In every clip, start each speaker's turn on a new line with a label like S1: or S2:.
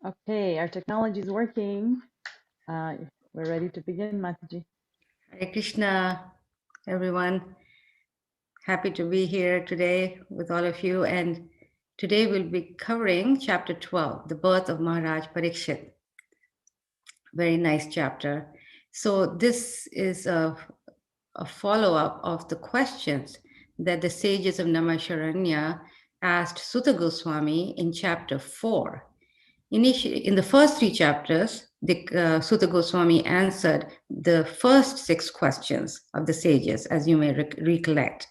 S1: Okay, our technology is working. We're ready to begin, Mataji.
S2: Hare Krishna, everyone. Happy to be here today with all of you. And today we'll be covering chapter 12, the birth of Maharaj Parikshit. Very nice chapter. So this is a follow-up of the questions that the sages of Namasharanya asked Sutta Goswami in chapter 4. Initially, in the first three chapters, the Sutta Goswami answered the first 6 questions of the sages, as you may recollect.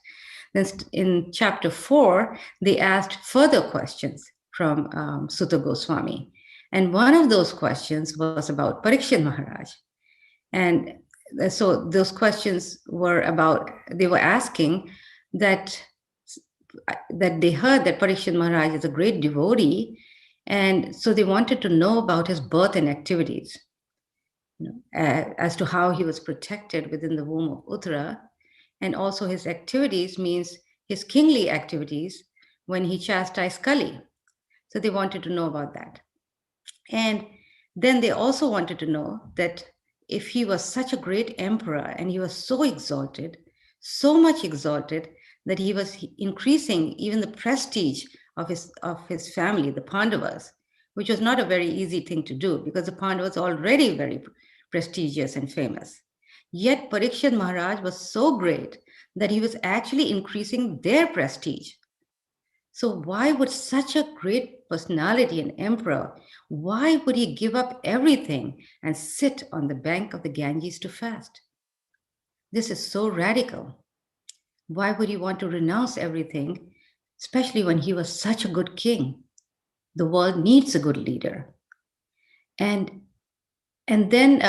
S2: Then in chapter 4, they asked further questions from Sutta Goswami. And one of those questions was about Parikshit Maharaj. And so those questions were about, they were asking that they heard that Parikshit Maharaj is a great devotee, and so they wanted to know about his birth and activities, as to how he was protected within the womb of Uttara, and also his activities means his kingly activities when he chastised Kali. So they wanted to know about that. And then they also wanted to know that if he was such a great emperor and he was so exalted, so much exalted, that he was increasing even the prestige of his family, the Pandavas, which was not a very easy thing to do because the Pandavas were already very prestigious and famous. Yet Parikshit Maharaj was so great that he was actually increasing their prestige. So why would such a great personality, an emperor, why would he give up everything and sit on the bank of the Ganges to fast? This is so radical. Why would he want to renounce everything, especially when he was such a good king? The world needs a good leader. And then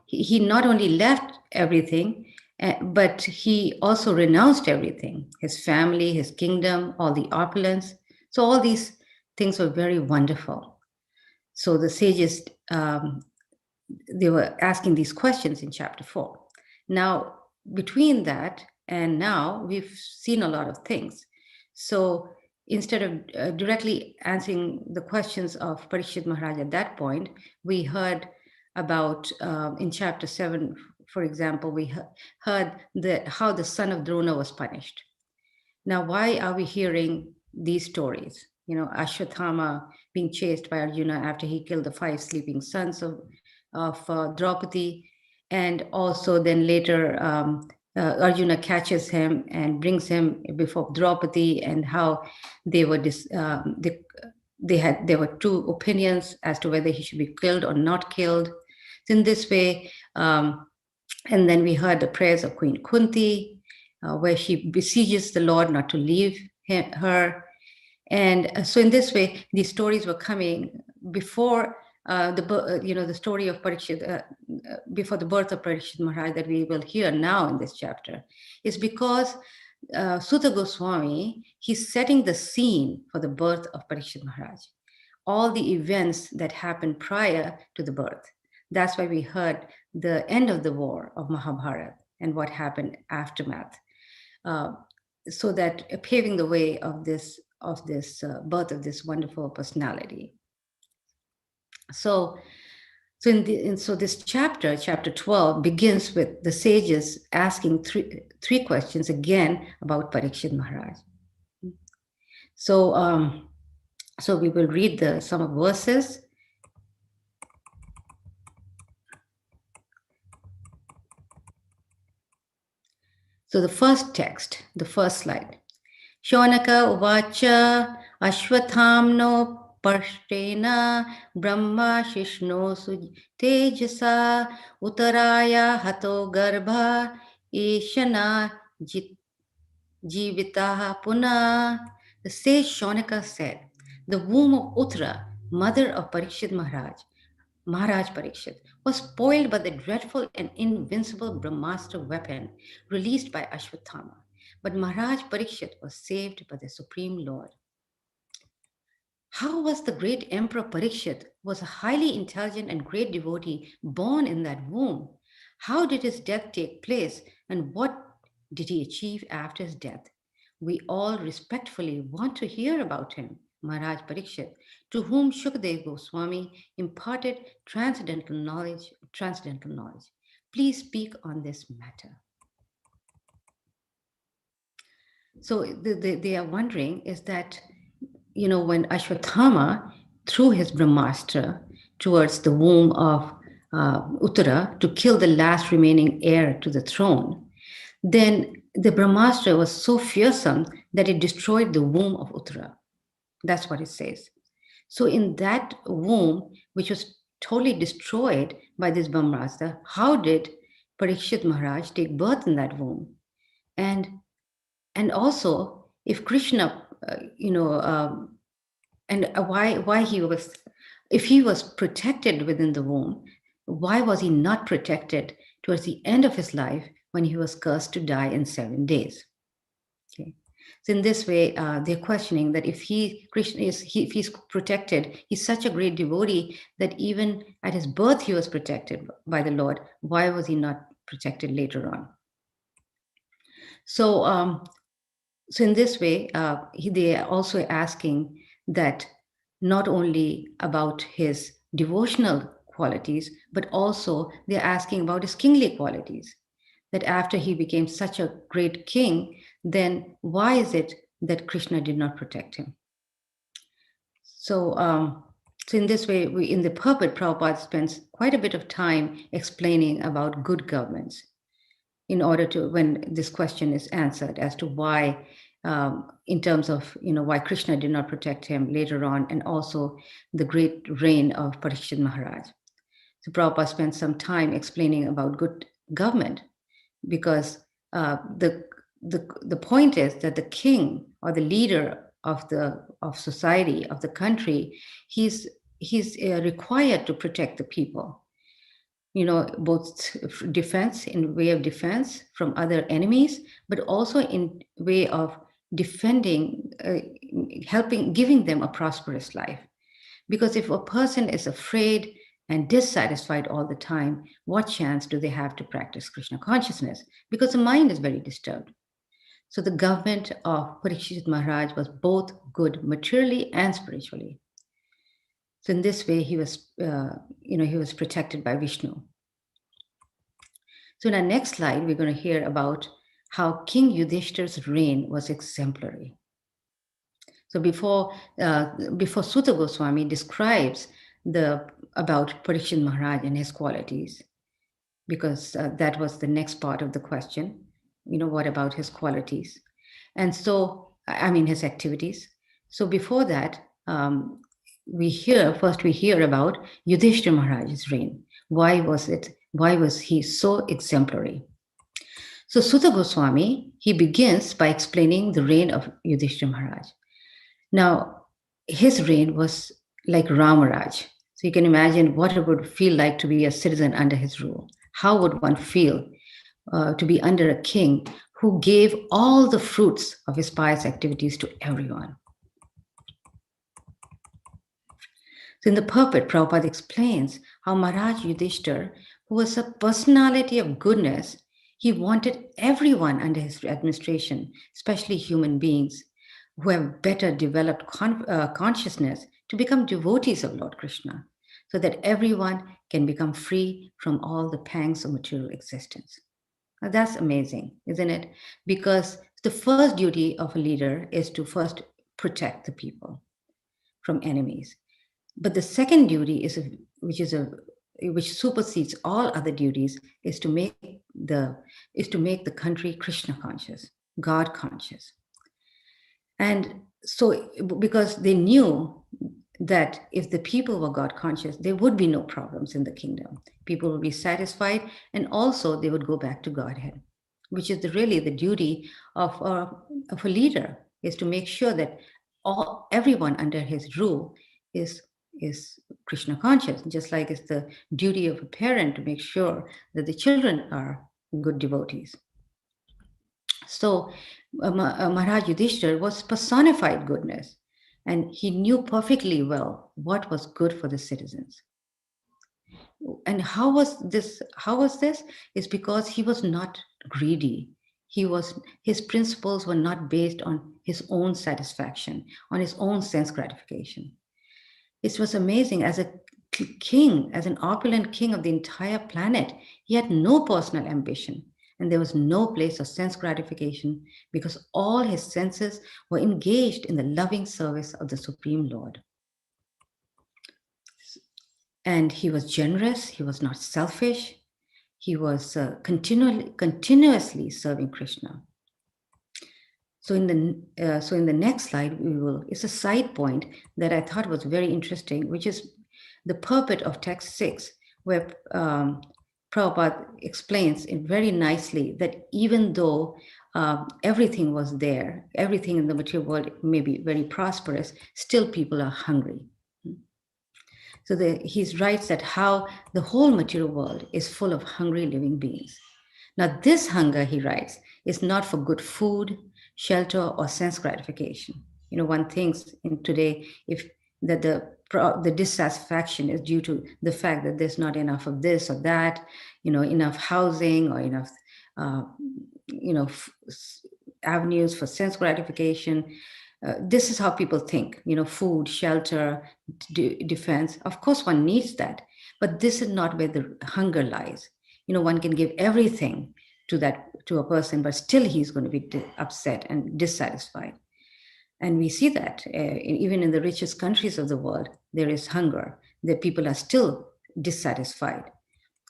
S2: he not only left everything, but he also renounced everything, his family, his kingdom, all the opulence. So all these things were very wonderful. So the sages, they were asking these questions in chapter 4. Now, between that and now, we've seen a lot of things. So instead of directly answering the questions of Parikshit Maharaj at that point, we heard about, in chapter 7, for example, we heard how the son of Drona was punished. Now, why are we hearing these stories? Ashwatthama being chased by Arjuna after he killed the 5 sleeping sons of Draupadi, and also then later Arjuna catches him and brings him before Draupadi, and how they were there were 2 opinions as to whether he should be killed or not killed. So in this way, and then we heard the prayers of Queen Kunti, where she besieges the Lord not to leave her. And so in this way, these stories were coming before the story of Parikshit, before the birth of Parikshit Maharaj that we will hear now in this chapter, is because Sutta Goswami, he's setting the scene for the birth of Parikshit Maharaj, all the events that happened prior to the birth. That's why we heard the end of the war of Mahabharata and what happened aftermath, so that paving the way of this birth of this wonderful personality. So this chapter 12, begins with the sages asking three questions again about Parikshit Maharaj. So we will read some of verses. So the first text, the first slide. Shonaka uvacha ashwathamno Parshtena Brahma Shishno Tejasa Uttaraya Hato Garbha Ishana Jivitaha Puna. The sage Shonaka said, the womb of Uttara, mother of Parikshit Maharaj Parikshit, was spoiled by the dreadful and invincible Brahmastra weapon released by Ashwatthama. But Maharaj Parikshit was saved by the Supreme Lord. How was the great Emperor Parikshit, was a highly intelligent and great devotee, born in that womb? How did his death take place, and what did he achieve after his death? We all respectfully want to hear about him. Maharaj Parikshit, to whom Shukadeva Goswami imparted transcendental knowledge. Please speak on this matter. So they are wondering is that, when Ashwatthama threw his Brahmastra towards the womb of Uttara to kill the last remaining heir to the throne, then the Brahmastra was so fearsome that it destroyed the womb of Uttara. That's what it says. So in that womb, which was totally destroyed by this Brahmastra, how did Parikshit Maharaj take birth in that womb? And also, if Krishna, why he was, if he was protected within the womb, why was he not protected towards the end of his life when he was cursed to die in 7 days? Okay. So in this way, they're questioning that if he's protected, he's such a great devotee that even at his birth he was protected by the Lord. Why was he not protected later on? So, so in this way, they are also asking that not only about his devotional qualities, but also they're asking about his kingly qualities. That after he became such a great king, then why is it that Krishna did not protect him? So, so in this way, in the purport, Prabhupada spends quite a bit of time explaining about good governance in order to, when this question is answered as to why, in terms of, why Krishna did not protect him later on, and also the great reign of Parikshit Maharaj. So Prabhupada spent some time explaining about good government, because the point is that the king or the leader of society, of the country, he's required to protect the people. Both defense, in way of defense from other enemies, but also in way of defending, helping, giving them a prosperous life. Because if a person is afraid and dissatisfied all the time, what chance do they have to practice Krishna consciousness? Because the mind is very disturbed. So the government of Parikshit Maharaj was both good materially and spiritually. So in this way, he was, he was protected by Vishnu. So in our next slide, we're going to hear about how King Yudhishthira's reign was exemplary. So before Sutta Goswami describes about Parikshit Maharaj and his qualities, because that was the next part of the question. What about his qualities? And so, his activities. So before that, we hear about Yudhishthira Maharaj's reign. Why was he so exemplary? So Sutta Goswami, he begins by explaining the reign of Yudhishthira Maharaj. Now, his reign was like Ramaraj. So you can imagine what it would feel like to be a citizen under his rule. How would one feel to be under a king who gave all the fruits of his pious activities to everyone? So in the purport, Prabhupada explains how Maharaj Yudhishthira, who was a personality of goodness, he wanted everyone under his administration, especially human beings who have better developed consciousness, to become devotees of Lord Krishna, so that everyone can become free from all the pangs of material existence. Now that's amazing, isn't it? Because the first duty of a leader is to first protect the people from enemies. But the second duty which supersedes all other duties is to make the country Krishna conscious, God conscious. And so, because they knew that if the people were God conscious, there would be no problems in the kingdom. People would be satisfied, and also they would go back to Godhead, which is really the duty of a leader, is to make sure that everyone under his rule is Krishna conscious, just like it's the duty of a parent to make sure that the children are good devotees. So Maharaj Yudhishthira was personified goodness, and he knew perfectly well what was good for the citizens. And how was this? It's because he was not greedy. his principles were not based on his own satisfaction, on his own sense gratification. It was amazing. As a king, as an opulent king of the entire planet, he had no personal ambition, and there was no place of sense gratification because all his senses were engaged in the loving service of the Supreme Lord. And he was generous, he was not selfish, he was continuously serving Krishna. So in the next slide, it's a side point that I thought was very interesting, which is the purport of text 6, where Prabhupada explains it very nicely that even though everything was there, everything in the material world may be very prosperous, still people are hungry. So he writes that how the whole material world is full of hungry living beings. Now this hunger, he writes, is not for good food, shelter, or sense gratification. One thinks in today that the dissatisfaction is due to the fact that there's not enough of this or that, enough housing or enough, avenues for sense gratification. This is how people think, food, shelter, defense. Of course, one needs that, but this is not where the hunger lies. One can give everything to a person, but still he's going to be upset and dissatisfied. And we see that even in the richest countries of the world, there is hunger. The people are still dissatisfied,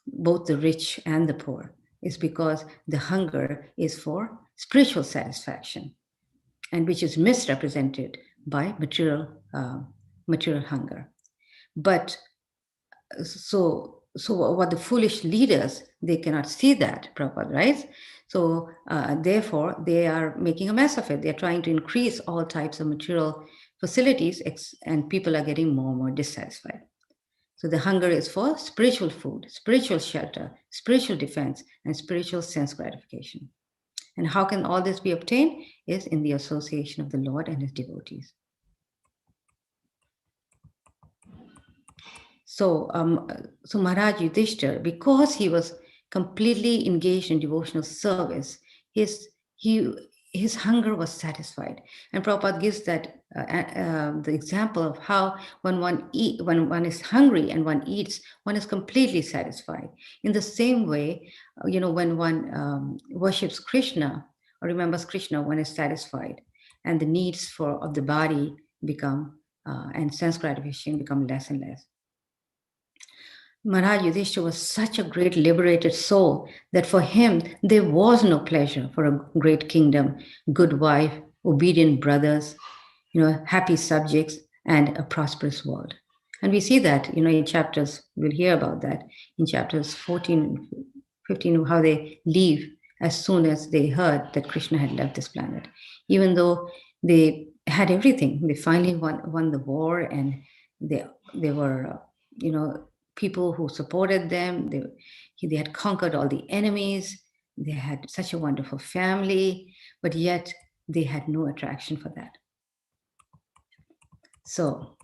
S2: both the rich and the poor. It's because the hunger is for spiritual satisfaction, and which is misrepresented by material hunger. But so what the foolish leaders, they cannot see that, Prabhupada writes. So therefore, they are making a mess of it. They're trying to increase all types of material facilities, and people are getting more and more dissatisfied. So the hunger is for spiritual food, spiritual shelter, spiritual defense, and spiritual sense gratification. And how can all this be obtained? Is in the association of the Lord and his devotees. So Maharaj Yudhisthira, because he was completely engaged in devotional service, his hunger was satisfied. And Prabhupada gives that the example of how when one is hungry and one eats, one is completely satisfied. In the same way, when one worships Krishna or remembers Krishna, one is satisfied, and the needs of the body become and sense gratification become less and less. Maharaj Yudhisthira was such a great liberated soul that for him there was no pleasure for a great kingdom, good wife, obedient brothers, happy subjects, and a prosperous world. And we see that, in chapters, we'll hear about that in chapters 14 and 15, how they leave as soon as they heard that Krishna had left this planet. Even though they had everything, they finally won the war, and they were, people who supported them. They had conquered all the enemies. They had such a wonderful family, but yet they had no attraction for that. So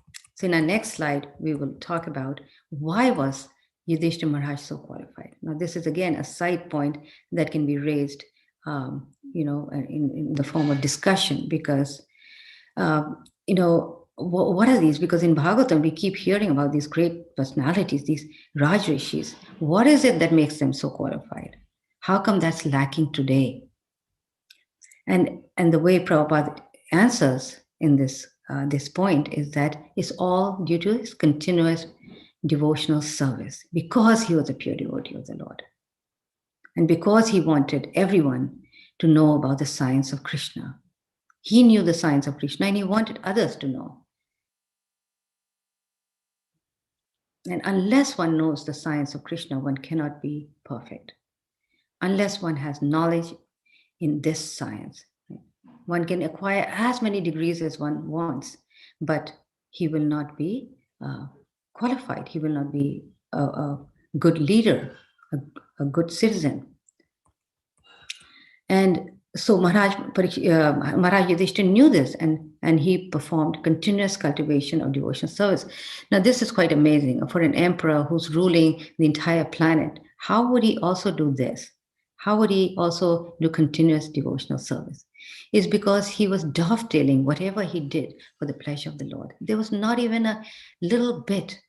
S2: in our next slide, we will talk about why was Yudhisthira Maharaj so qualified. Now, this is again a side point that can be raised, in the form of discussion, because, what are these? Because in Bhagavatam, we keep hearing about these great personalities, these Raj Rishis. What is it that makes them so qualified? How come that's lacking today? And the way Prabhupada answers in this point is that it's all due to his continuous devotional service, because he was a pure devotee of the Lord. And because he wanted everyone to know about the science of Krishna. He knew the science of Krishna, and he wanted others to know. And unless one knows the science of Krishna, one cannot be perfect. Unless one has knowledge in this science, one can acquire as many degrees as one wants, but he will not be qualified. He will not be a good leader, a good citizen. And so Maharaj Yudhisthira knew this, and he performed continuous cultivation of devotional service. Now, this is quite amazing for an emperor who's ruling the entire planet. How would he also do this? how would he also do continuous devotional service? Is because he was dovetailing whatever he did for the pleasure of the Lord. There was not even a little bit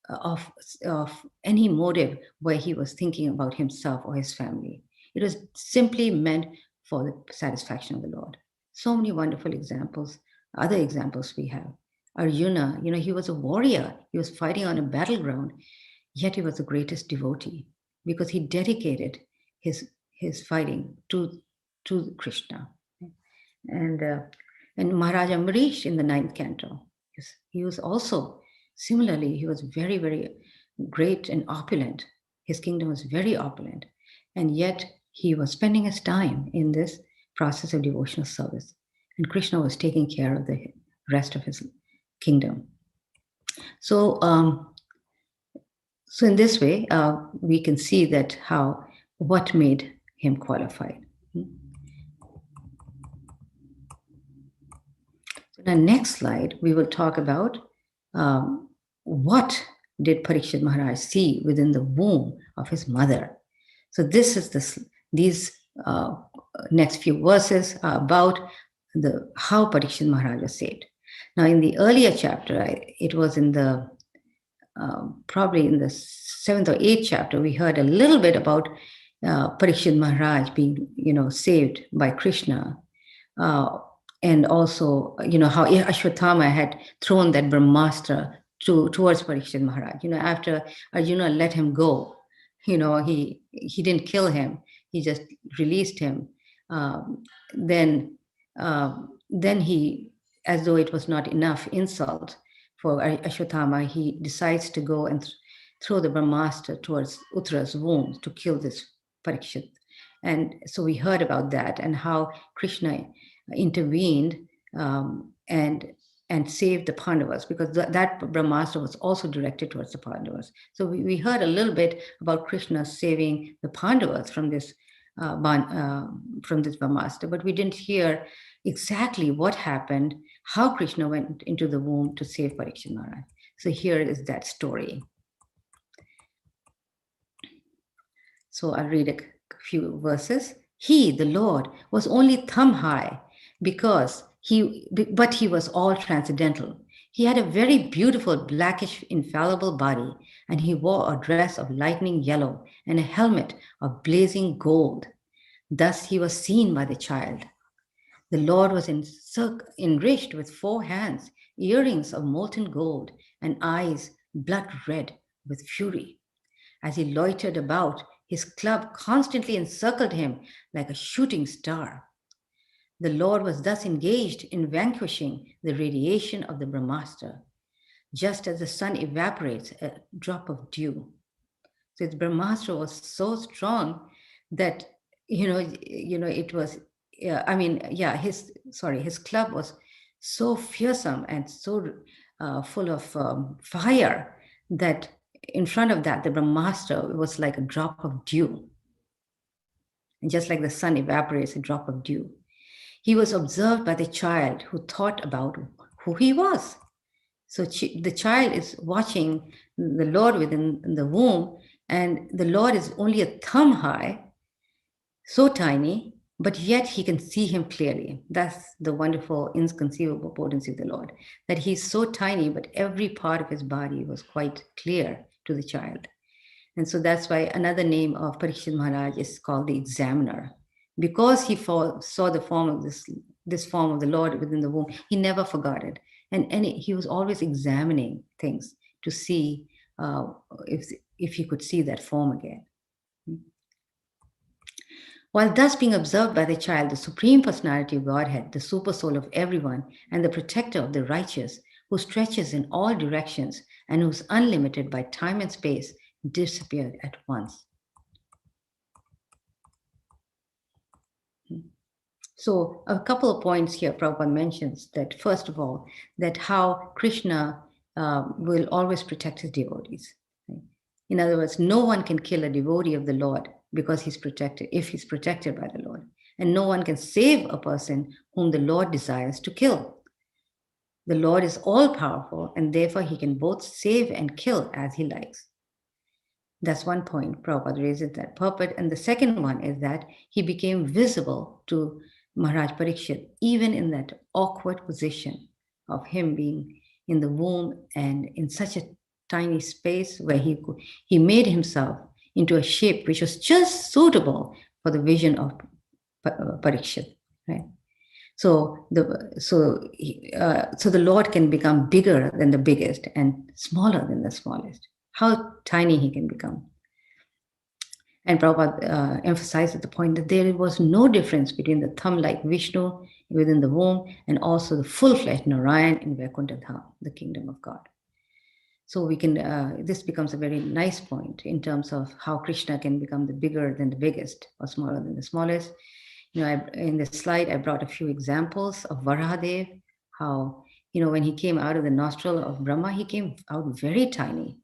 S2: of, of any motive where he was thinking about himself or his family. It was simply meant for the satisfaction of the Lord. So many wonderful examples, other examples we have. Arjuna, he was a warrior. He was fighting on a battleground, yet he was the greatest devotee because he dedicated his fighting to Krishna. And Maharaja Amrish in the 9th canto, he was also similarly, he was very, very great and opulent. His kingdom was very opulent, and yet he was spending his time in this process of devotional service, and Krishna was taking care of the rest of his kingdom. So, so in this way, we can see that what made him qualified. So in the next slide, we will talk about what did Parikshit Maharaj see within the womb of his mother. So this is these next few verses are about how Parikshit Maharaj was saved. Now, in the earlier chapter, it was in the probably in the 7th or 8th chapter, we heard a little bit about Parikshit Maharaj being, saved by Krishna, and also, how Ashwatthama had thrown that Brahmastra towards Parikshit Maharaj. After Arjuna let him go, he didn't kill him; he just released him. Then he, as though it was not enough insult for Ashwatthama, he decides to go and throw the Brahmastra towards Uttara's womb to kill this Parikshit. And so we heard about that and how Krishna intervened and saved the Pandavas, because that Brahmastra was also directed towards the Pandavas. So we heard a little bit about Krishna saving the Pandavas from this Brahmastra, but we didn't hear exactly what happened, how Krishna went into the womb to save Parikshit Maharaj. So here is that story. So I'll read a few verses. He, the Lord, was only thumb high but he was all transcendental. He had a very beautiful blackish infallible body, and he wore a dress of lightning yellow and a helmet of blazing gold. Thus he was seen by the child. The Lord was enriched with 4 hands, earrings of molten gold, and eyes blood red with fury. As he loitered about, his club constantly encircled him like a shooting star. The Lord was thus engaged in vanquishing the radiation of the Brahmastra, just as the sun evaporates a drop of dew. So his Brahmastra was so strong that, it was, his club was so fearsome and so full of fire that in front of that, the Brahmastra was like a drop of dew. And just like the sun evaporates a drop of dew. He was observed by the child who thought about who he was. So the child is watching the Lord within the womb, and the Lord is only a thumb high, so tiny, but yet he can see him clearly. That's the wonderful, inconceivable potency of the Lord, that he's so tiny, but every part of his body was quite clear to the child. And so that's why another name of Parikshit Maharaj is called the examiner. Because he saw the form of this form of the Lord within the womb, he never forgot it. And he was always examining things to see if he could see that form again. While thus being observed by the child, the Supreme Personality of Godhead, the super soul of everyone, and the protector of the righteous, who stretches in all directions and who is unlimited by time and space, disappeared at once. So a couple of points here, Prabhupada mentions that, first of all, that how Krishna will always protect his devotees. Right? In other words, no one can kill a devotee of the Lord because he's protected, if he's protected by the Lord. And no one can save a person whom the Lord desires to kill. The Lord is all-powerful, and therefore he can both save and kill as he likes. That's one point Prabhupada raises that purport. And the second one is that he became visible to Maharaj Parikshit, even in that awkward position of him being in the womb and in such a tiny space where he made himself into a shape which was just suitable for the vision of Parikshit, right? So the Lord can become bigger than the biggest and smaller than the smallest. How tiny he can become. And Prabhupada emphasized the point that there was no difference between the thumb-like Vishnu within the womb and also the full-fledged Narayan in Vaikuntha Dham, the kingdom of God. So we can, this becomes a very nice point in terms of how Krishna can become the bigger than the biggest or smaller than the smallest. You know, in the slide, I brought a few examples of Varahadev, how, you know, when he came out of the nostril of Brahma, he came out very tiny.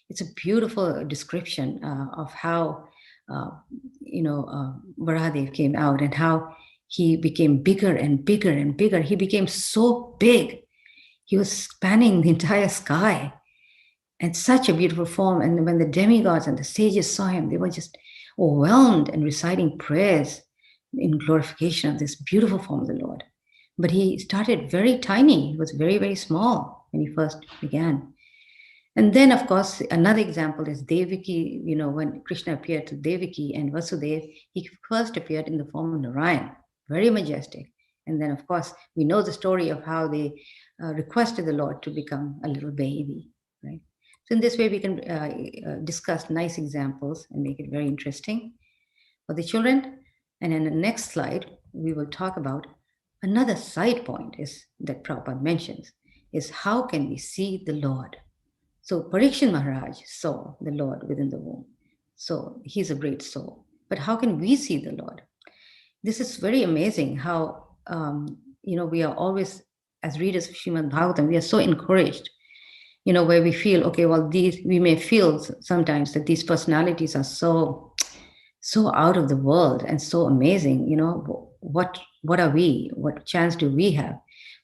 S2: It's a beautiful description of how, Varahadev came out and how he became bigger and bigger and bigger. He became so big. He was spanning the entire sky and such a beautiful form. And when the demigods and the sages saw him, they were just overwhelmed and reciting prayers in glorification of this beautiful form of the Lord. But he started very tiny. He was very, very small when he first began. And then, of course, another example is Devaki. You know, when Krishna appeared to Devaki and Vasudeva, he first appeared in the form of Narayan, very majestic. And then, of course, we know the story of how they requested the Lord to become a little baby, right? So in this way, we can discuss nice examples and make it very interesting for the children. And in the next slide, we will talk about another side point is that Prabhupada mentions, is how can we see the Lord? So Parikshit Maharaj saw the Lord within the womb. So he's a great soul. But how can we see the Lord? This is very amazing how, we are always, as readers of Srimad Bhagavatam, we are so encouraged, you know, where we feel, okay, well, we may feel sometimes that these personalities are so out of the world and so amazing, you know, what are we? What chance do we have?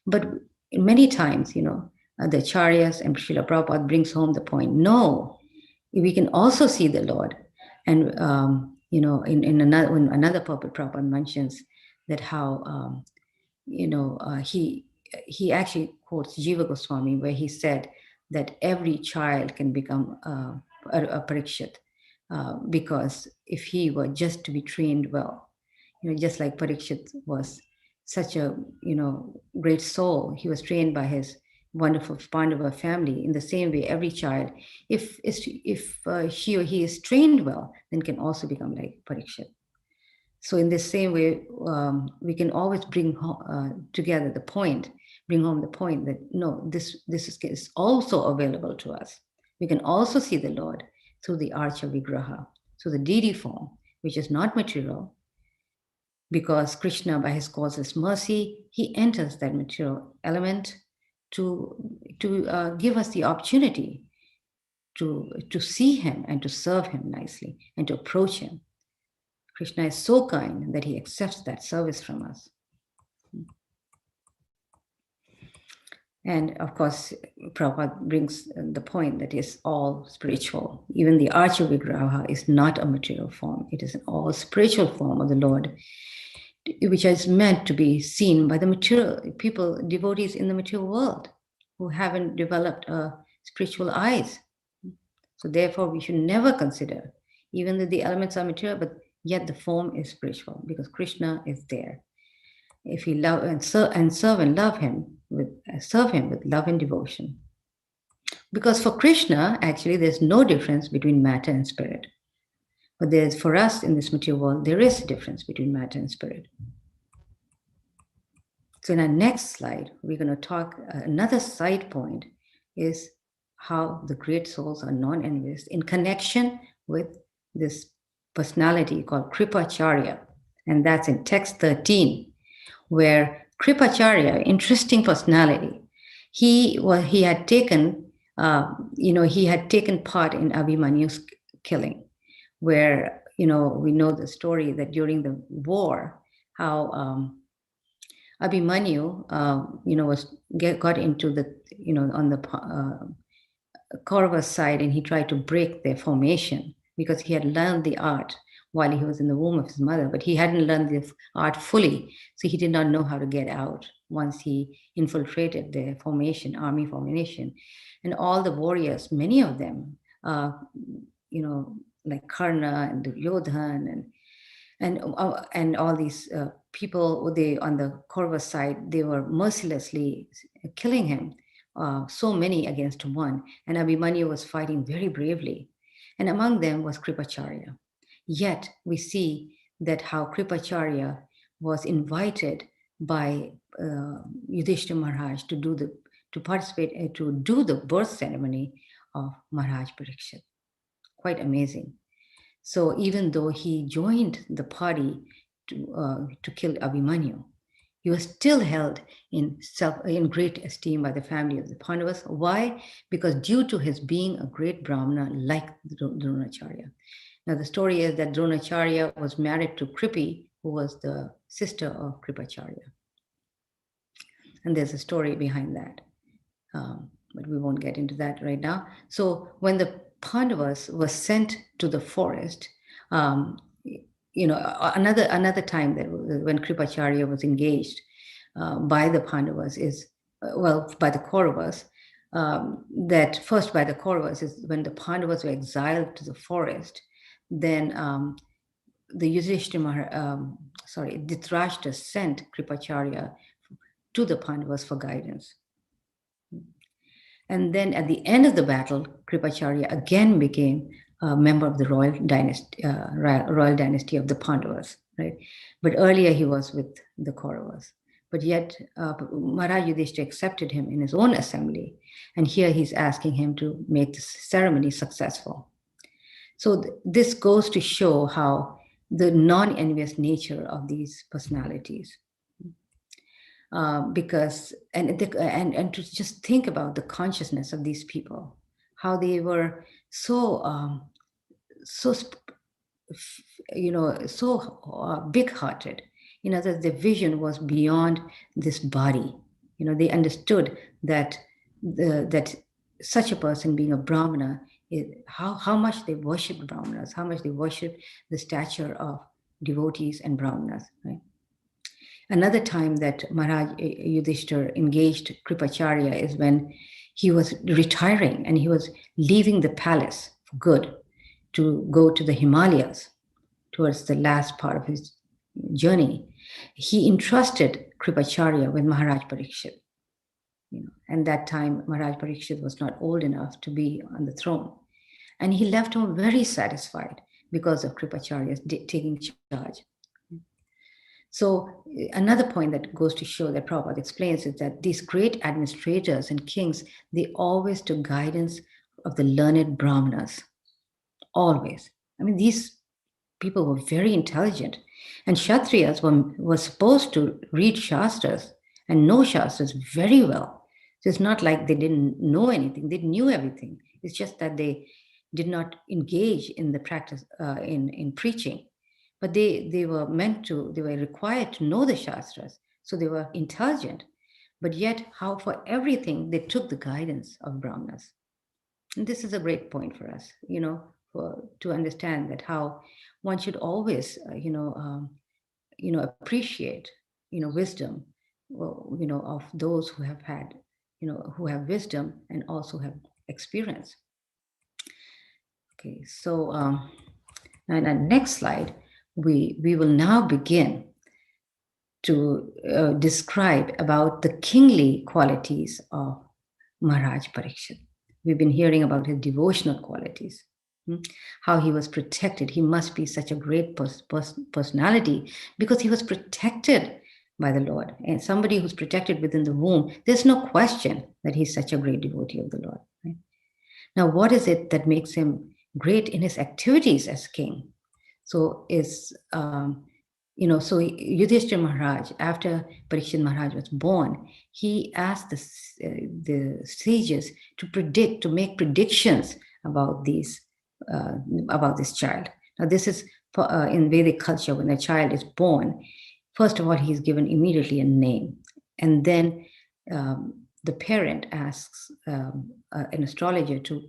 S2: But many times, you know, the Acharyas and Srila Prabhupada brings home the point, no, we can also see the Lord. And, in another purport, Prabhupada mentions that how, he actually quotes Jiva Goswami, where he said that every child can become a Parikshit, because if he were just to be trained well, you know, just like Parikshit was such a, great soul, he was trained by his wonderful Pandava family. In the same way, every child, if she or he is trained well, then can also become like Parikshit. So in this same way, we can always bring together the point, bring home the point that no, this is also available to us. We can also see the Lord through the Archa Vigraha, so the deity form, which is not material, because Krishna, by his causeless mercy, he enters that material element to give us the opportunity to see him and to serve him nicely and to approach him. Krishna is so kind that he accepts that service from us. And of course, Prabhupada brings the point that is all spiritual. Even the Archa Vigraha is not a material form. It is an all spiritual form of the Lord, which is meant to be seen by the material people, devotees in the material world who haven't developed spiritual eyes. So therefore, we should never consider, even though the elements are material, but yet the form is spiritual because Krishna is there. If we love and serve and love him serve him with love and devotion. Because for Krishna, actually, there's no difference between matter and spirit. But for us in this material world, there is a difference between matter and spirit. So in our next slide, we're going to talk, another side point is how the great souls are non-envious in connection with this personality called Kripacharya. And that's in text 13, where Kripacharya, interesting personality, he had taken part in Abhimanyu's killing, where, we know the story that during the war, how Abhimanyu, got into the, on the Kaurava side, and he tried to break their formation because he had learned the art while he was in the womb of his mother, but he hadn't learned the art fully. So he did not know how to get out once he infiltrated the army formation. And all the warriors, many of them, like Karna and Duryodhan and all these people, they on the Kaurava side, they were mercilessly killing him, so many against one. And Abhimanyu was fighting very bravely. And among them was Kripacharya. Yet we see that how Kripacharya was invited by Yudhisthira Maharaj to participate, to do the birth ceremony of Maharaj Parikshit. Quite amazing. So even though he joined the party to kill Abhimanyu, he was still held in great esteem by the family of the Pandavas. Why? Because due to his being a great Brahmana like Dronacharya. Now the story is that Dronacharya was married to Kripi, who was the sister of Kripacharya. And there's a story behind that. But we won't get into that right now. So when the Pandavas were sent to the forest, another time that when Kripacharya was engaged by the Pandavas by the Kauravas, that first by the Kauravas is when the Pandavas were exiled to the forest, then the Dhritarashtra sent Kripacharya to the Pandavas for guidance. And then at the end of the battle, Kripacharya again became a member of the royal dynasty of the Pandavas, right? But earlier he was with the Kauravas. But yet Maharaj Yudhishthira accepted him in his own assembly. And here he's asking him to make the ceremony successful. So this goes to show how the non-envious nature of these personalities. Because to just think about the consciousness of these people, how they were so big-hearted. That the vision was beyond this body. They understood that that such a person being a Brahmana, how much they worshipped Brahmanas, how much they worshipped the stature of devotees and Brahmanas, right? Another time that Maharaj Yudhishthira engaged Kripacharya is when he was retiring and he was leaving the palace for good to go to the Himalayas towards the last part of his journey. He entrusted Kripacharya with Maharaj Parikshit. And that time Maharaj Parikshit was not old enough to be on the throne. And he left him very satisfied because of Kripacharya's taking charge. So another point that goes to show that Prabhupada explains is that these great administrators and kings, they always took guidance of the learned Brahmanas. Always. I mean, these people were very intelligent. And Kshatriyas were supposed to read Shastras and know Shastras very well. So it's not like they didn't know anything. They knew everything. It's just that they did not engage in the practice, in preaching. But they were required to know the Shastras. So they were intelligent. But yet, how for everything, they took the guidance of Brahmanas. And this is a great point for us, to understand that how one should always, appreciate, wisdom, of those who have had, who have wisdom and also have experience. Okay, so now in the next slide, we will now begin to describe about the kingly qualities of Maharaj Parikshit. We've been hearing about his devotional qualities, how he was protected. He must be such a great personality because he was protected by the Lord. And somebody who's protected within the womb, there's no question that he's such a great devotee of the Lord. Right? Now, what is it that makes him great in his activities as king? So so Yudhisthira Maharaj, after Parikshit Maharaj was born, he asked the sages to make predictions about this child. Now, this is in Vedic culture, when a child is born, first of all, he's given immediately a name. And then the parent asks an astrologer to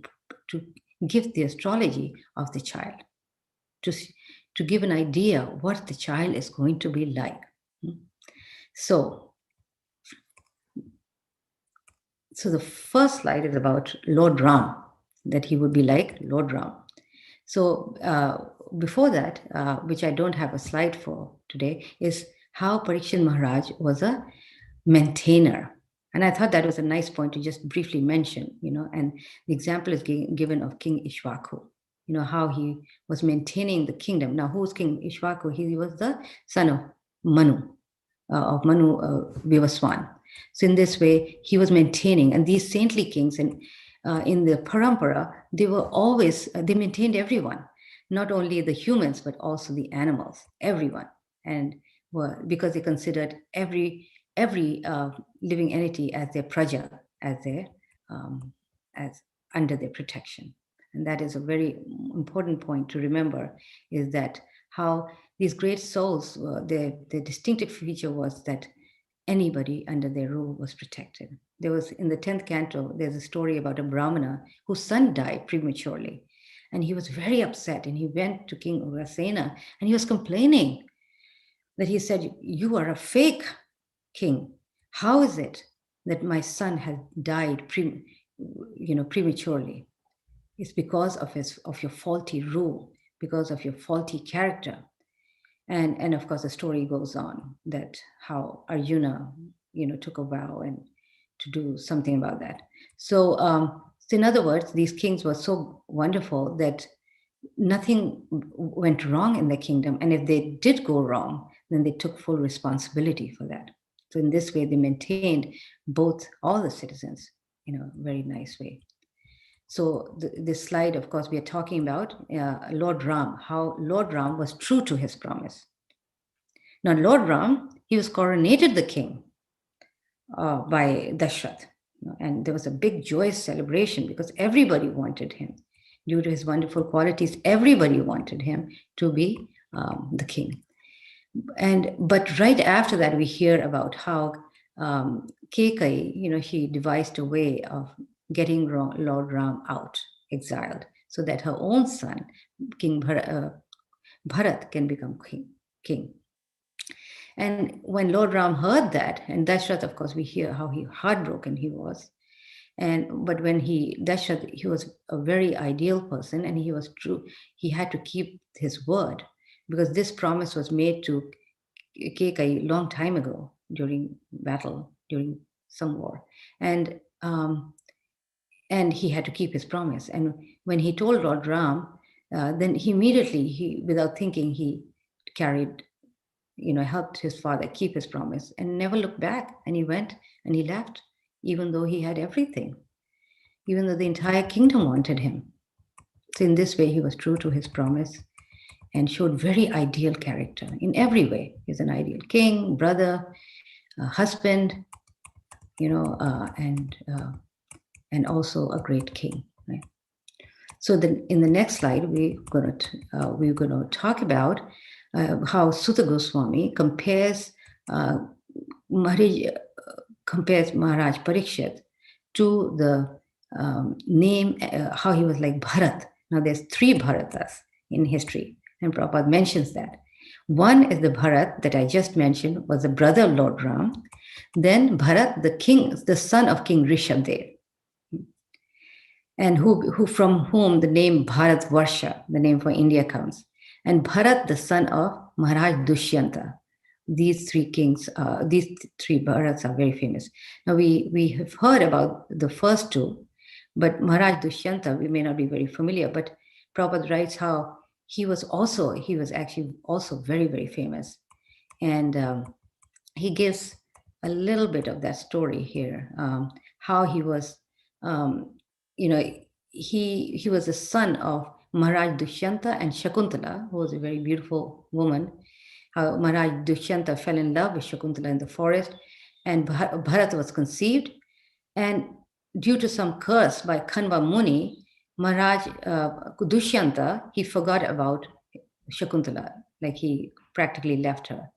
S2: give the astrology of the child, to give an idea what the child is going to be like. So the first slide is about Lord Ram, that he would be like Lord Ram. So before that, which I don't have a slide for today, is how Parikshit Maharaj was a maintainer. And I thought that was a nice point to just briefly mention, and the example is given of King Ishvaku, how he was maintaining the kingdom. Now, who's King Ishvaku? He was the son of Manu Vivaswan. So in this way, he was maintaining, and these saintly kings in the parampara, they maintained everyone, not only the humans, but also the animals, everyone. And because they considered every living entity as their praja, as under their protection. And that is a very important point to remember, is that how these great souls, their distinctive feature was that anybody under their rule was protected. There was, in the 10th canto, there's a story about a Brahmana whose son died prematurely. And he was very upset, and he went to King Ugrasena, and he was complaining that he said, "You are a fake king. How is it that my son has died prematurely? It's because of your faulty rule, because of your faulty character." And of course, the story goes on that how Arjuna, took a vow and to do something about that. So in other words, these kings were so wonderful that nothing went wrong in the kingdom. And if they did go wrong, then they took full responsibility for that. So in this way, they maintained all the citizens in a very nice way. So this slide, of course, we are talking about Lord Ram, how Lord Ram was true to his promise. Now, Lord Ram, he was coronated the king by Dashrath. And there was a big joyous celebration because everybody wanted him. Due to his wonderful qualities, everybody wanted him to be the king. But right after that, we hear about how Kekai, she devised a way of getting Lord Ram out, exiled, so that her own son, King Bharat, can become king. And when Lord Ram heard that, and Dashrath, of course, we hear how heartbroken he was. But when Dashrath, he was a very ideal person, and he was true. He had to keep his word, because this promise was made to Kekai long time ago during battle, during some war. And he had to keep his promise. And when he told Lord Ram, then he immediately, without thinking, he carried, helped his father keep his promise and never looked back. And he went and he left, even though he had everything, even though the entire kingdom wanted him. So in this way, he was true to his promise and showed very ideal character in every way. He's an ideal king, brother, husband, and also a great king. Right? So in the next slide, we're going to talk about how Sutta Goswami compares Maharaj Parikshit to the name, how he was like Bharat. Now there's 3 Bharatas in history, and Prabhupada mentions that. One is the Bharat that I just mentioned, was the brother of Lord Ram. Then Bharat, the son of King Rishabdev, and who from whom the name Bharat Varsha, the name for India, comes. And Bharat, the son of Maharaj Dushyanta. These 3 kings, these 3 Bharats are very famous. Now we have heard about the first 2, but Maharaj Dushyanta, we may not be very familiar, but Prabhupada writes how he was actually also very, very famous. And he gives a little bit of that story here, how he was, he was the son of Maharaj Dushyanta and Shakuntala, who was a very beautiful woman. How Maharaj Dushyanta fell in love with Shakuntala in the forest, and Bharat was conceived. And due to some curse by Kanva Muni, Maharaj Dushyanta, he forgot about Shakuntala, like he practically left her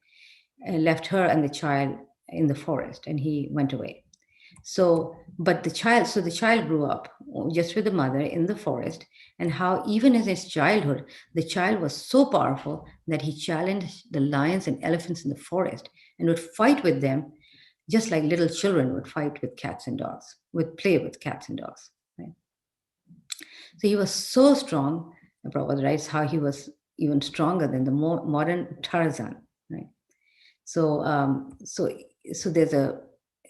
S2: and the child in the forest, and he went away. So the child grew up just with the mother in the forest, and how even in his childhood, the child was so powerful that he challenged the lions and elephants in the forest and would fight with them, just like little children would fight with cats and dogs, would play with cats and dogs. Right? So he was so strong. Prabhupada writes how he was even stronger than the modern Tarzan. Right? So, so there's a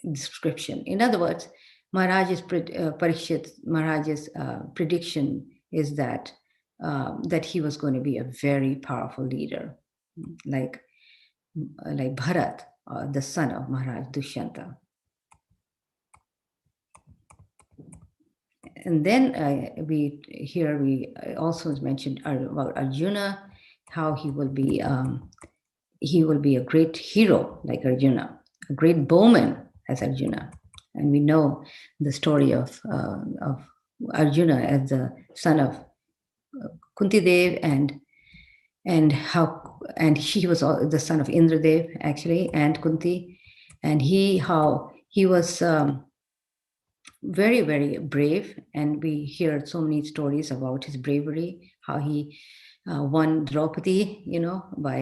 S2: description. In other words, Parikshit Maharaj's prediction is that that he was going to be a very powerful leader, like Bharat, the son of Maharaj Dushyanta. And then we also mentioned about Arjuna, how he will be a great hero like Arjuna, a great bowman as Arjuna. And we know the story of Arjuna as the son of Kunti Dev, and he was the son of Indradev actually, and Kunti, and how he was very, very brave, and we hear so many stories about his bravery, how he won Draupadi, by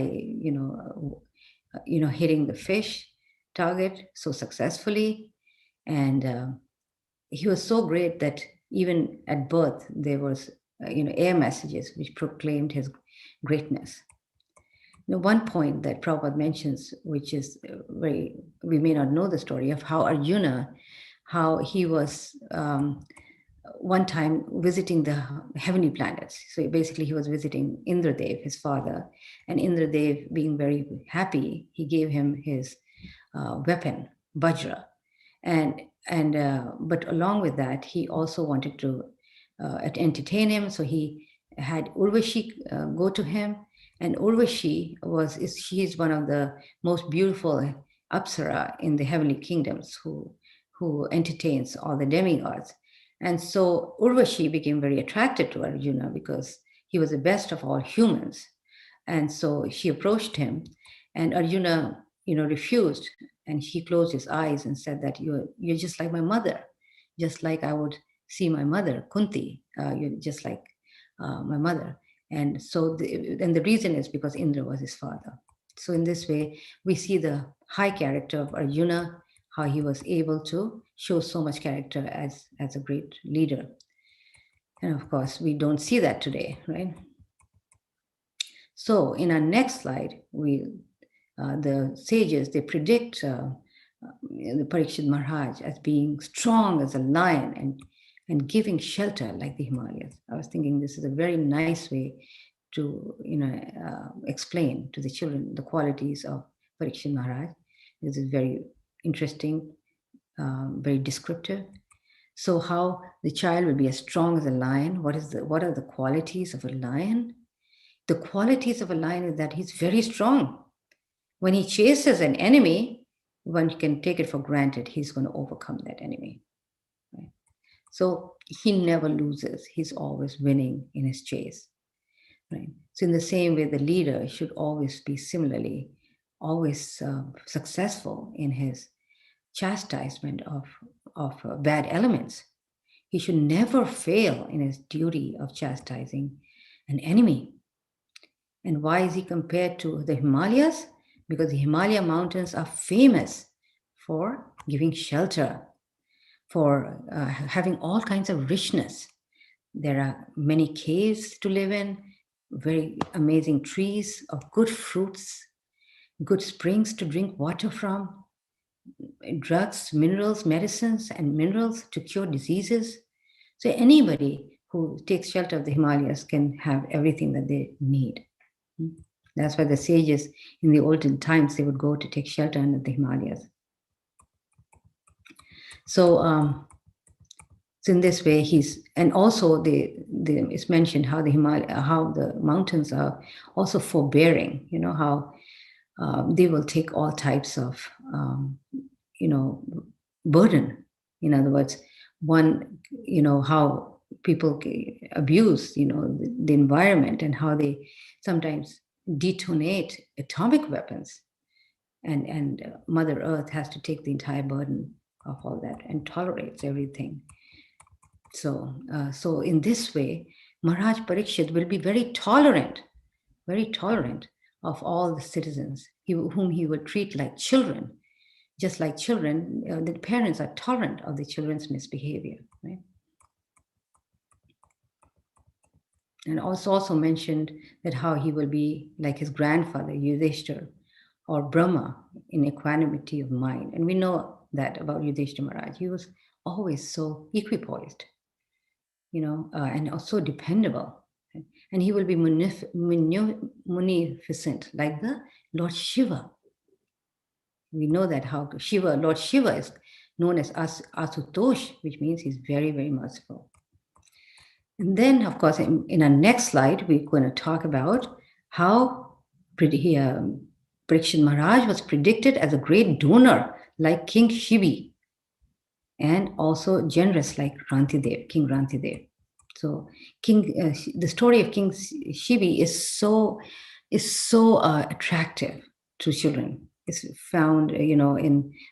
S2: hitting the fish target so successfully, and he was so great that even at birth there was air messages which proclaimed his greatness. One point that Prabhupada mentions, which is we may not know the story of how Arjuna, how he was one time visiting the heavenly planets. So basically he was visiting Indradev, his father, and Indradev, being very happy, he gave him his weapon, Vajra. But along with that, he also wanted to entertain him. So he had Urvashi go to him, and Urvashi she is one of the most beautiful Apsara in the heavenly kingdoms who entertains all the demigods. And so Urvashi became very attracted to Arjuna because he was the best of all humans. And so she approached him, and Arjuna, refused, and he closed his eyes and said that you're just like my mother, just like I would see my mother, Kunti. You're just like my mother. And so, the reason is because Indra was his father. So in this way, we see the high character of Arjuna, how he was able to show so much character as a great leader. And of course, we don't see that today, right? So in our next slide, the sages, they predict the Parikshit Maharaj as being strong as a lion and giving shelter like the Himalayas. I was thinking this is a very nice way to explain to the children the qualities of Parikshit Maharaj. This is very interesting, very descriptive. So how the child will be as strong as a lion. What are the qualities of a lion? The qualities of a lion is that he's very strong. When he chases an enemy, one can take it for granted he's going to overcome that enemy. Right? So he never loses. He's always winning in his chase. Right? So in the same way, the leader should always be similarly, always successful in his chastisement of bad elements. He should never fail in his duty of chastising an enemy. And why is he compared to the Himalayas? Because the Himalaya mountains are famous for giving shelter, for having all kinds of richness. There are many caves to live in, very amazing trees of good fruits, good springs to drink water from, drugs, minerals, medicines, and minerals to cure diseases. So anybody who takes shelter of the Himalayas can have everything that they need. That's why the sages in the olden times, they would go to take shelter under the Himalayas. So in this way, and also it's mentioned how the mountains are also forbearing. How they will take all types of burden. In other words, how people abuse the environment, and how they sometimes detonate atomic weapons, and Mother Earth has to take the entire burden of all that and tolerates everything. So, so in this way, Maharaj Parikshit will be very tolerant of all the citizens, whom he would treat like children. Just like children, the parents are tolerant of the children's misbehavior, right? And also mentioned that how he will be like his grandfather, Yudhisthira, or Brahma in equanimity of mind. And we know that about Yudhisthira Maharaj. He was always so equipoised, and also dependable. And he will be munificent, like the Lord Shiva. We know that how Lord Shiva is known as Asutosh, which means he's very, very merciful. And then, of course, in our next slide, we're going to talk about how Parikshit Maharaj was predicted as a great donor like King Sibi, and also generous like King Rantideva. So the story of King Sibi is so attractive to children. It's found, in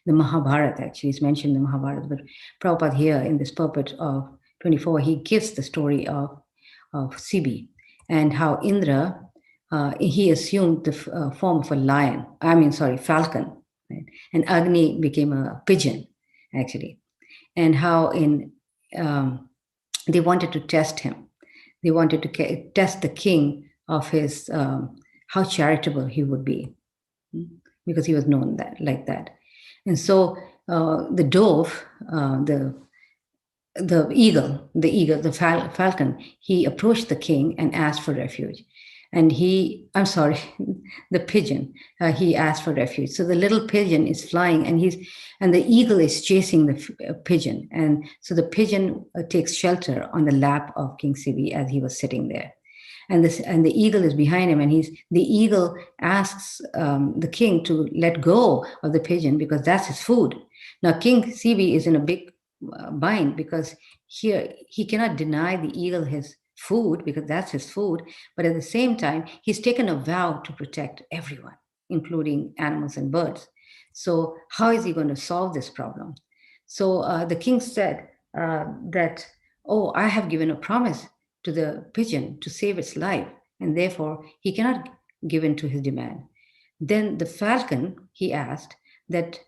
S2: the Mahabharata. Actually, it's mentioned in the Mahabharata. But Prabhupada here in this purport of 24, he gives the story of Sibi and how Indra, he assumed the form of a falcon, right? And Agni became a pigeon, actually. And how they wanted to test him. They wanted to test the king of his, how charitable he would be, because he was known like that. And so the dove, the eagle, the falcon, he approached the king and asked for refuge. And the pigeon, he asked for refuge. So the little pigeon is flying, and the eagle is chasing the pigeon. And so the pigeon takes shelter on the lap of King Sibi as he was sitting there. And the eagle is behind him, and the eagle asks the king to let go of the pigeon because that's his food. Now King Sibi is in a big bind because here he cannot deny the eagle his food because that's his food, but at the same time he's taken a vow to protect everyone, including animals and birds. So how is he going to solve this problem? So the king said that, I have given a promise to the pigeon to save its life, and therefore he cannot give in to his demand. Then the falcon, he asked the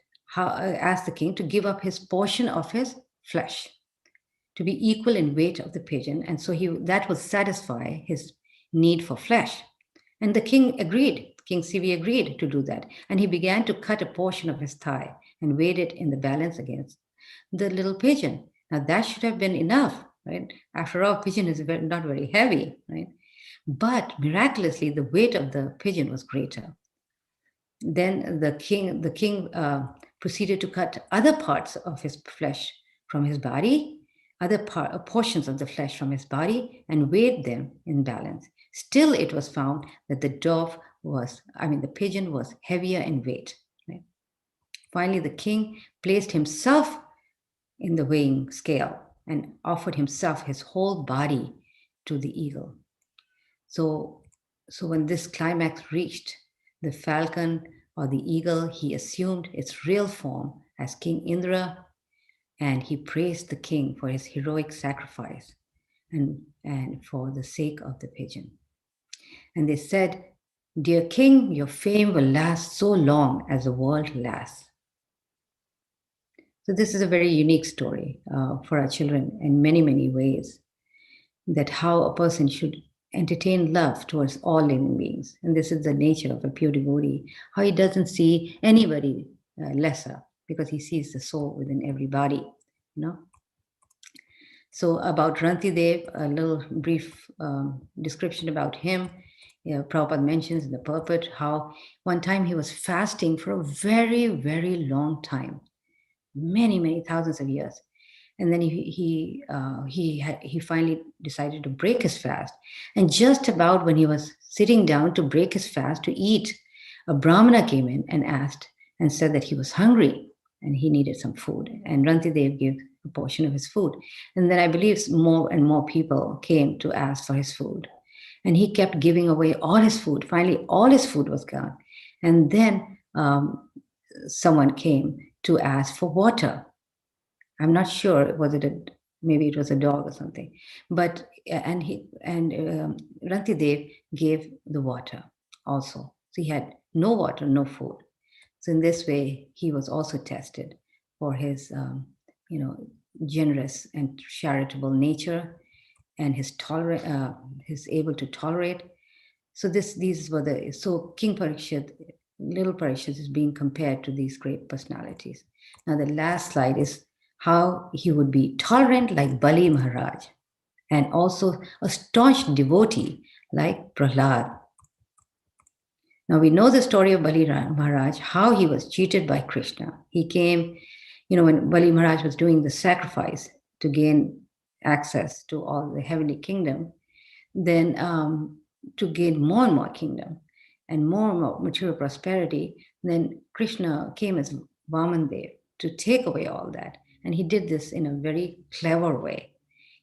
S2: king to give up his portion of his flesh to be equal in weight of the pigeon, and so that would satisfy his need for flesh. And the king agreed. King Sibi agreed to do that, and he began to cut a portion of his thigh and weighed it in the balance against the little pigeon. Now that should have been enough, right? After all, pigeon is not very heavy, right? But miraculously, the weight of the pigeon was greater. Then the king proceeded to cut other parts of his flesh from his body, portions of the flesh from his body, and weighed them in balance. Still, it was found that the pigeon was heavier in weight. Right? Finally, the king placed himself in the weighing scale and offered himself his whole body to the eagle. So when this climax reached, the falcon or the eagle, he assumed its real form as King Indra, and he praised the king for his heroic sacrifice and for the sake of the pigeon. And they said, "Dear king, your fame will last so long as the world lasts." So this is a very unique story for our children in many, many ways, that how a person should entertain love towards all living beings. And this is the nature of a pure devotee, how he doesn't see anybody lesser because he sees the soul within everybody, So about Rantideva, a little brief description about him. Prabhupada mentions in the purport how one time he was fasting for a very, very long time, many, many thousands of years. And then he finally decided to break his fast. And just about when he was sitting down to break his fast to eat, a Brahmana came in and asked and said that he was hungry and he needed some food. And Rantideva gave a portion of his food. And then I believe more and more people came to ask for his food. And he kept giving away all his food. Finally, all his food was gone. And then someone came to ask for water. I'm not sure, maybe it was a dog or something. But Rantidev gave the water also. So he had no water, no food. So in this way, he was also tested for his, generous and charitable nature, and his able to tolerate. So King Parikshit, little Parikshit is being compared to these great personalities. Now the last slide is how he would be tolerant like Bali Maharaj, and also a staunch devotee like Prahlad. Now we know the story of Bali Maharaj, how he was cheated by Krishna. He came, when Bali Maharaj was doing the sacrifice to gain access to all the heavenly kingdom, then to gain more and more kingdom and more material prosperity, then Krishna came as Vaman Dev to take away all that. And he did this in a very clever way.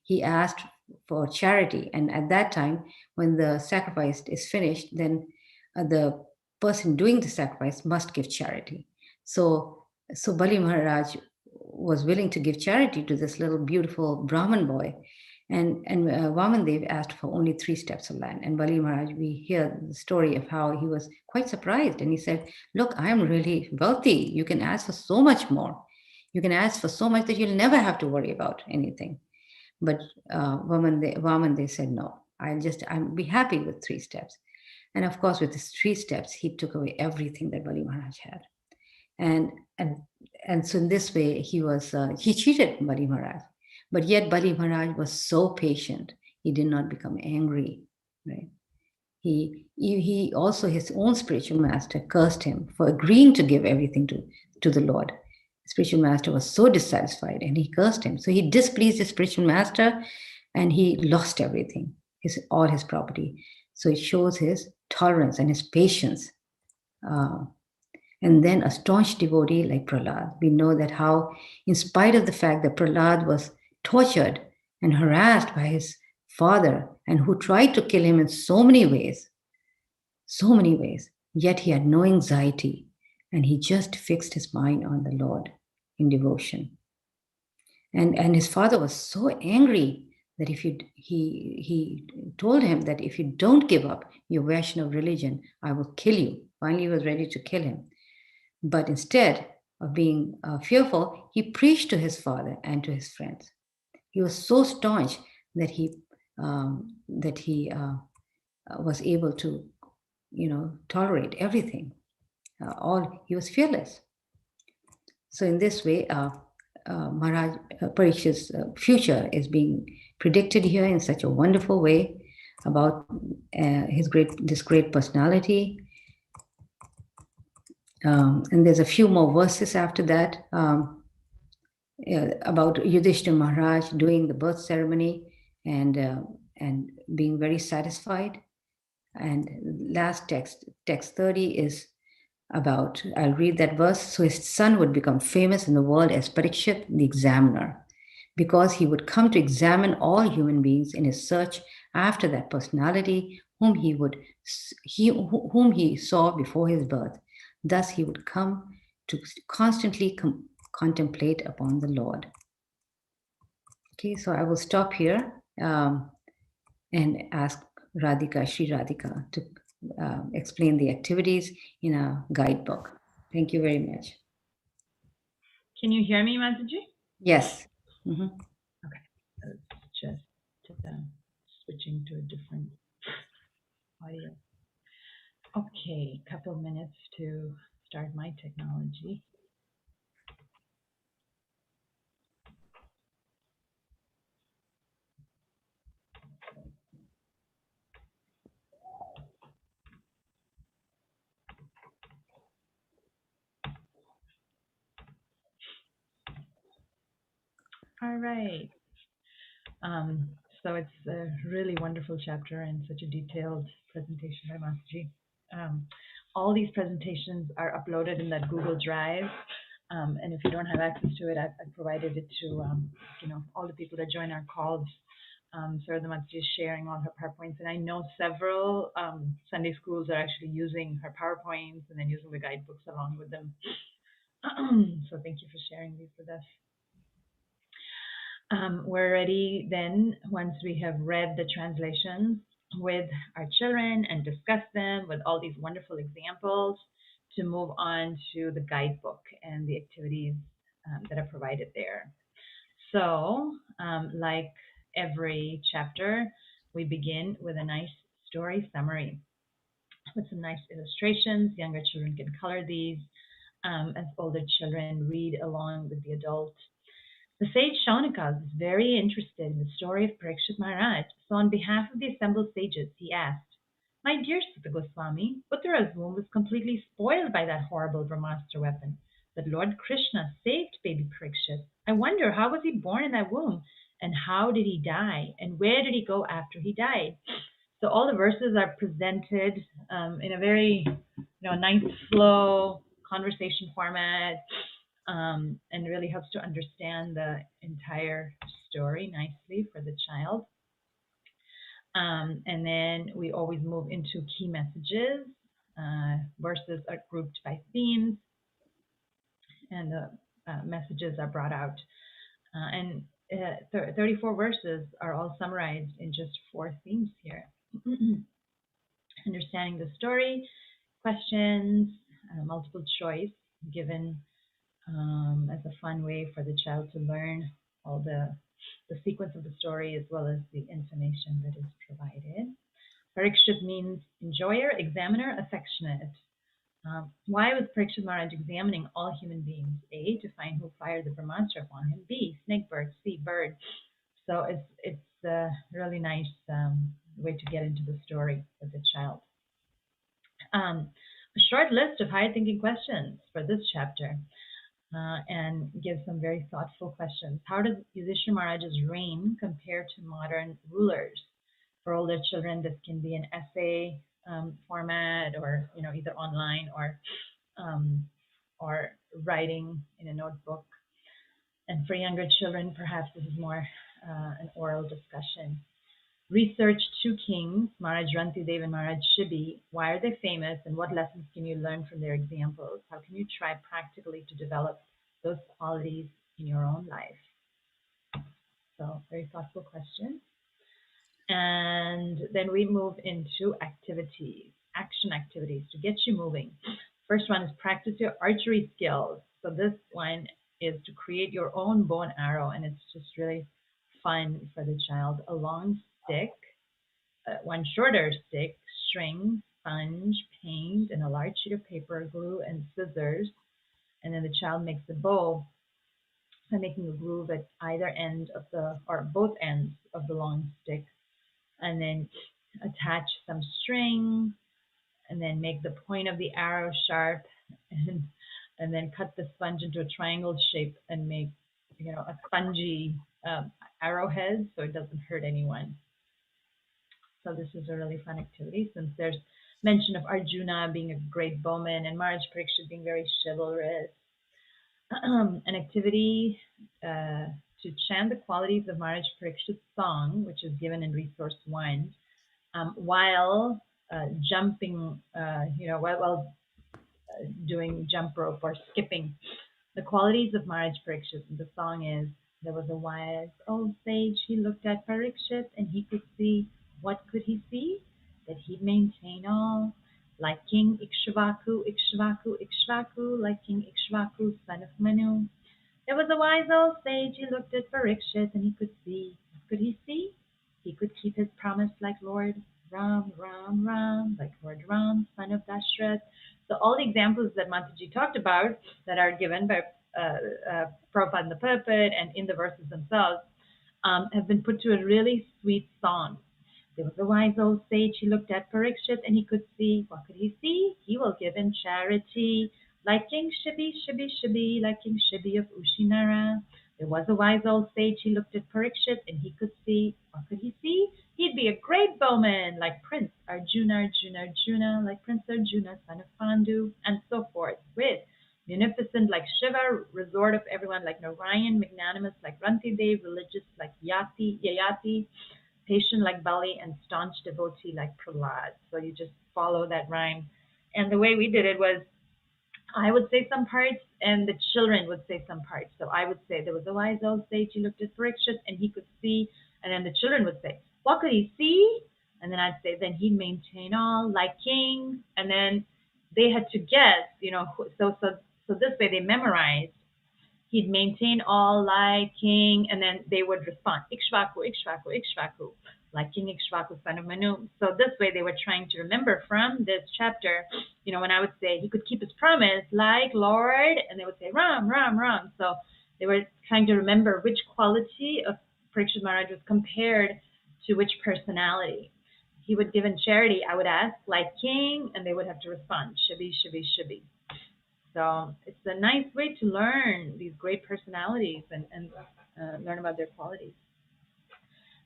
S2: He asked for charity. And at that time, when the sacrifice is finished, then the person doing the sacrifice must give charity. So Bali Maharaj was willing to give charity to this little beautiful Brahmin boy. And Vamandev asked for only 3 steps of land. And Bali Maharaj, we hear the story of how he was quite surprised. And he said, look, I'm really wealthy. You can ask for so much more. You can ask for so much that you'll never have to worry about anything. But Vamandev said, no, I'll be happy with 3 steps. And of course, with his 3 steps, he took away everything that Bali Maharaj had. And so in this way, he cheated Bali Maharaj. But yet Bali Maharaj was so patient. He did not become angry, right? He also, his own spiritual master cursed him for agreeing to give everything to the Lord. The spiritual master was so dissatisfied and he cursed him. So he displeased his spiritual master and he lost everything, all his property. So it shows his tolerance and his patience. And then a staunch devotee like Prahlad. We know that how, in spite of the fact that Prahlad was tortured and harassed by his father and who tried to kill him in so many ways, yet he had no anxiety and he just fixed his mind on the Lord in devotion. And his father was so angry that he told him that if you don't give up your Vaishnava religion, I will kill you. Finally, he was ready to kill him. But instead of being fearful, he preached to his father and to his friends. He was so staunch that he was able to, tolerate everything. He was fearless. So in this way, Maharaj Parikshit's future is being predicted here in such a wonderful way about this great personality. And there's a few more verses after that about Yudhisthira Maharaj doing the birth ceremony and being very satisfied. And last text 30 is about, I'll read that verse. So his son would become famous in the world as Parikshit, the examiner, because he would come to examine all human beings in his search after that personality whom he saw before his birth. Thus he would come to constantly contemplate upon the Lord. Okay, so I will stop here and ask Radhika, Sri Radhika, to explain the activities in a guidebook. Thank you very much.
S1: Can you hear me, Mataji?
S2: Yes. Mm-hmm.
S1: Okay, just switching to a different audio. Okay, couple minutes to start my technology. All right. So it's a really wonderful chapter and such a detailed presentation by Mataji. All these presentations are uploaded in that Google Drive. And if you don't have access to it, I've provided it to all the people that join our calls. So the Mataji is sharing all her PowerPoints. And I know several Sunday schools are actually using her PowerPoints and then using the guidebooks along with them. So thank you for sharing these with us. We're ready then, once we have read the translations with our children and discussed them with all these wonderful examples, to move on to the guidebook and the activities that are provided there. So, like every chapter, we begin with a nice story summary with some nice illustrations. Younger children can color these as older children read along with the adult. The sage Shaunakas is very interested in the story of Parikshit Maharaj, so on behalf of the assembled sages, he asked, "My dear Sutta Goswami, Uttara's womb was completely spoiled by that horrible Brahmastra weapon. But Lord Krishna saved baby Parikshit. I wonder, how was he born in that womb? And how did he die? And where did he go after he died?" So all the verses are presented in a very nice flow conversation format, and really helps to understand the entire story nicely for the child. And then we always move into key messages. Verses are grouped by themes, and the messages are brought out. And 34 verses are all summarized in just 4 themes here. Understanding the story, questions, multiple choice given as a fun way for the child to learn all the sequence of the story as well as the information that is provided. Parikshit means enjoyer, examiner, affectionate. Why was Parikshit Maharaj examining all human beings? A, to find who fired the Brahmastra upon him. B, snake bird. C, bird. So it's a really nice way to get into the story with the child. A short list of higher thinking questions for this chapter, and give some very thoughtful questions. How does Yudhisthira Maharaj's reign compare to modern rulers? For older children, this can be an essay format, or either online or writing in a notebook. And for younger children, perhaps this is more an oral discussion. Research 2 kings, Maharaj Rantideva and Maharaj Sibi. Why are they famous, and what lessons can you learn from their examples? How can you try practically to develop those qualities in your own life? So, very thoughtful question. And then we move into activities, action activities to get you moving. First one is practice your archery skills. So this one is to create your own bow and arrow, and it's just really fun for the child. A long stick, one shorter stick, string, sponge, paint, and a large sheet of paper, glue, and scissors. And then the child makes the bow by making a groove at either end of or both ends of the long stick, and then attach some string, and then make the point of the arrow sharp, and then cut the sponge into a triangle shape and make a spongy arrowhead so it doesn't hurt anyone. So this is a really fun activity, since there's mention of Arjuna being a great bowman and Maharaj Parikshit being very chivalrous. An activity to chant the qualities of Maharaj Parikshit's song, which is given in resource 1, while jumping, while doing jump rope or skipping. The qualities of Maharaj Parikshit. The song is, there was a wise old sage, he looked at Parikshit and he could see. What could he see? That he'd maintain all. Like King Ikshvaku, Ikshvaku, Ikshvaku, like King Ikshvaku, son of Manu. There was a wise old sage, he looked at Parikshit and he could see. What could he see? He could keep his promise like Lord Ram, Ram, Ram, like Lord Ram, son of Dashrath. So all the examples that Mataji talked about that are given by Prabhupada in the purport and in the verses themselves have been put to a really sweet song. There was a wise old sage, he looked at Parikshit and he could see. What could he see? He will give in charity. Like King Sibi, Sibi, Sibi, like King Sibi of Ushinara. There was a wise old sage, he looked at Parikshit and he could see. What could he see? He'd be a great bowman, like Prince Arjuna, Arjuna, Arjuna, like Prince Arjuna, son of Pandu, and so forth. With munificent like Shiva, resort of everyone like Narayan, magnanimous like Rantideva, religious like Yayati, patient like Bali, and staunch devotee like Prahlad. So you just follow that rhyme. And the way we did it was I would say some parts, and the children would say some parts. So I would say there was a wise old sage. He looked at Parikshit and he could see, and then the children would say, "What could he see?" And then I'd say, "Then he'd maintain all like kings." And then they had to guess, so this way they memorized. He'd maintain all like king, and then they would respond, Ikshvaku, Ikshvaku, Ikshvaku, like King Ikshvaku, son of Manu. So this way they were trying to remember from this chapter, when I would say he could keep his promise, like Lord, and they would say Ram, Ram, Ram. So they were trying to remember which quality of Parikshit Maharaj was compared to which personality. He would give in charity, I would ask, like king, and they would have to respond, Shibi, Shibi, Shibi. So it's a nice way to learn these great personalities and learn about their qualities.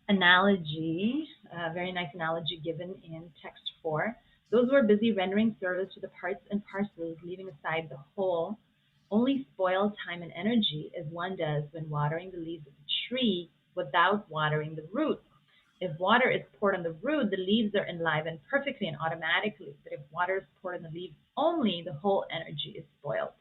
S1: Analogy, very nice analogy given in text 4. Those who are busy rendering service to the parts and parcels, leaving aside the whole, only spoil time and energy as one does when watering the leaves of a tree without watering the roots. If water is poured on the root, the leaves are enlivened perfectly and automatically. But if water is poured on the leaves only, the whole energy is spoiled.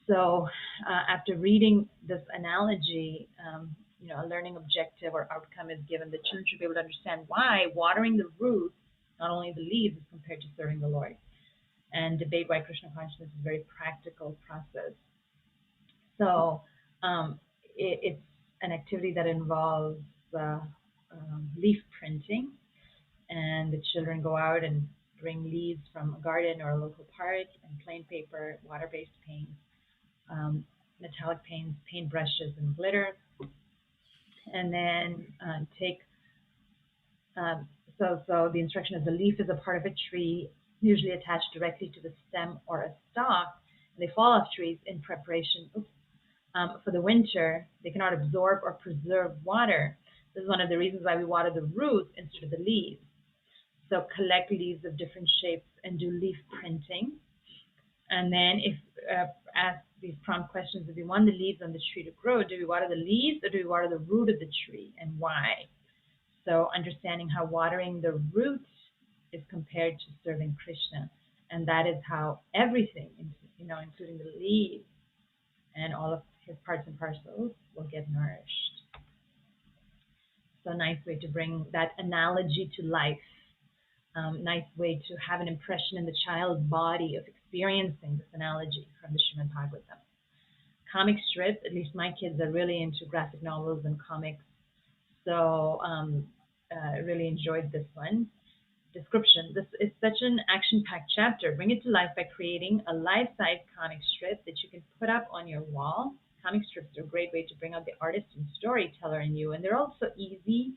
S1: So after reading this analogy, a learning objective or outcome is given. The children should be able to understand why watering the roots, not only the leaves, is compared to serving the Lord. And debate why Krishna consciousness is a very practical process. So it's an activity that involves leaf printing, and the children go out and bring leaves from a garden or a local park, and plain paper, water-based paints, metallic paints, paint brushes, and glitter, and then take. So the instruction is the leaf is a part of a tree, usually attached directly to the stem or a stalk. And they fall off trees in preparation for the winter. They cannot absorb or preserve water. This is one of the reasons why we water the roots instead of the leaves. So collect leaves of different shapes and do leaf printing. And then if ask these prompt questions, if we want the leaves on the tree to grow, do we water the leaves or do we water the root of the tree, and why? So understanding how watering the root is compared to serving Krishna. And that is how everything, including the leaves and all of his parts and parcels, will get nourished. So nice way to bring that analogy to life. Nice way to have an impression in the child's body of experiencing this analogy from the Srimad Bhagavatam. Comic strips, at least my kids are really into graphic novels and comics, so I really enjoyed this one. Description. This is such an action-packed chapter. Bring it to life by creating a life-size comic strip that you can put up on your wall. Comic strips are a great way to bring out the artist and storyteller in you, and they're also easy.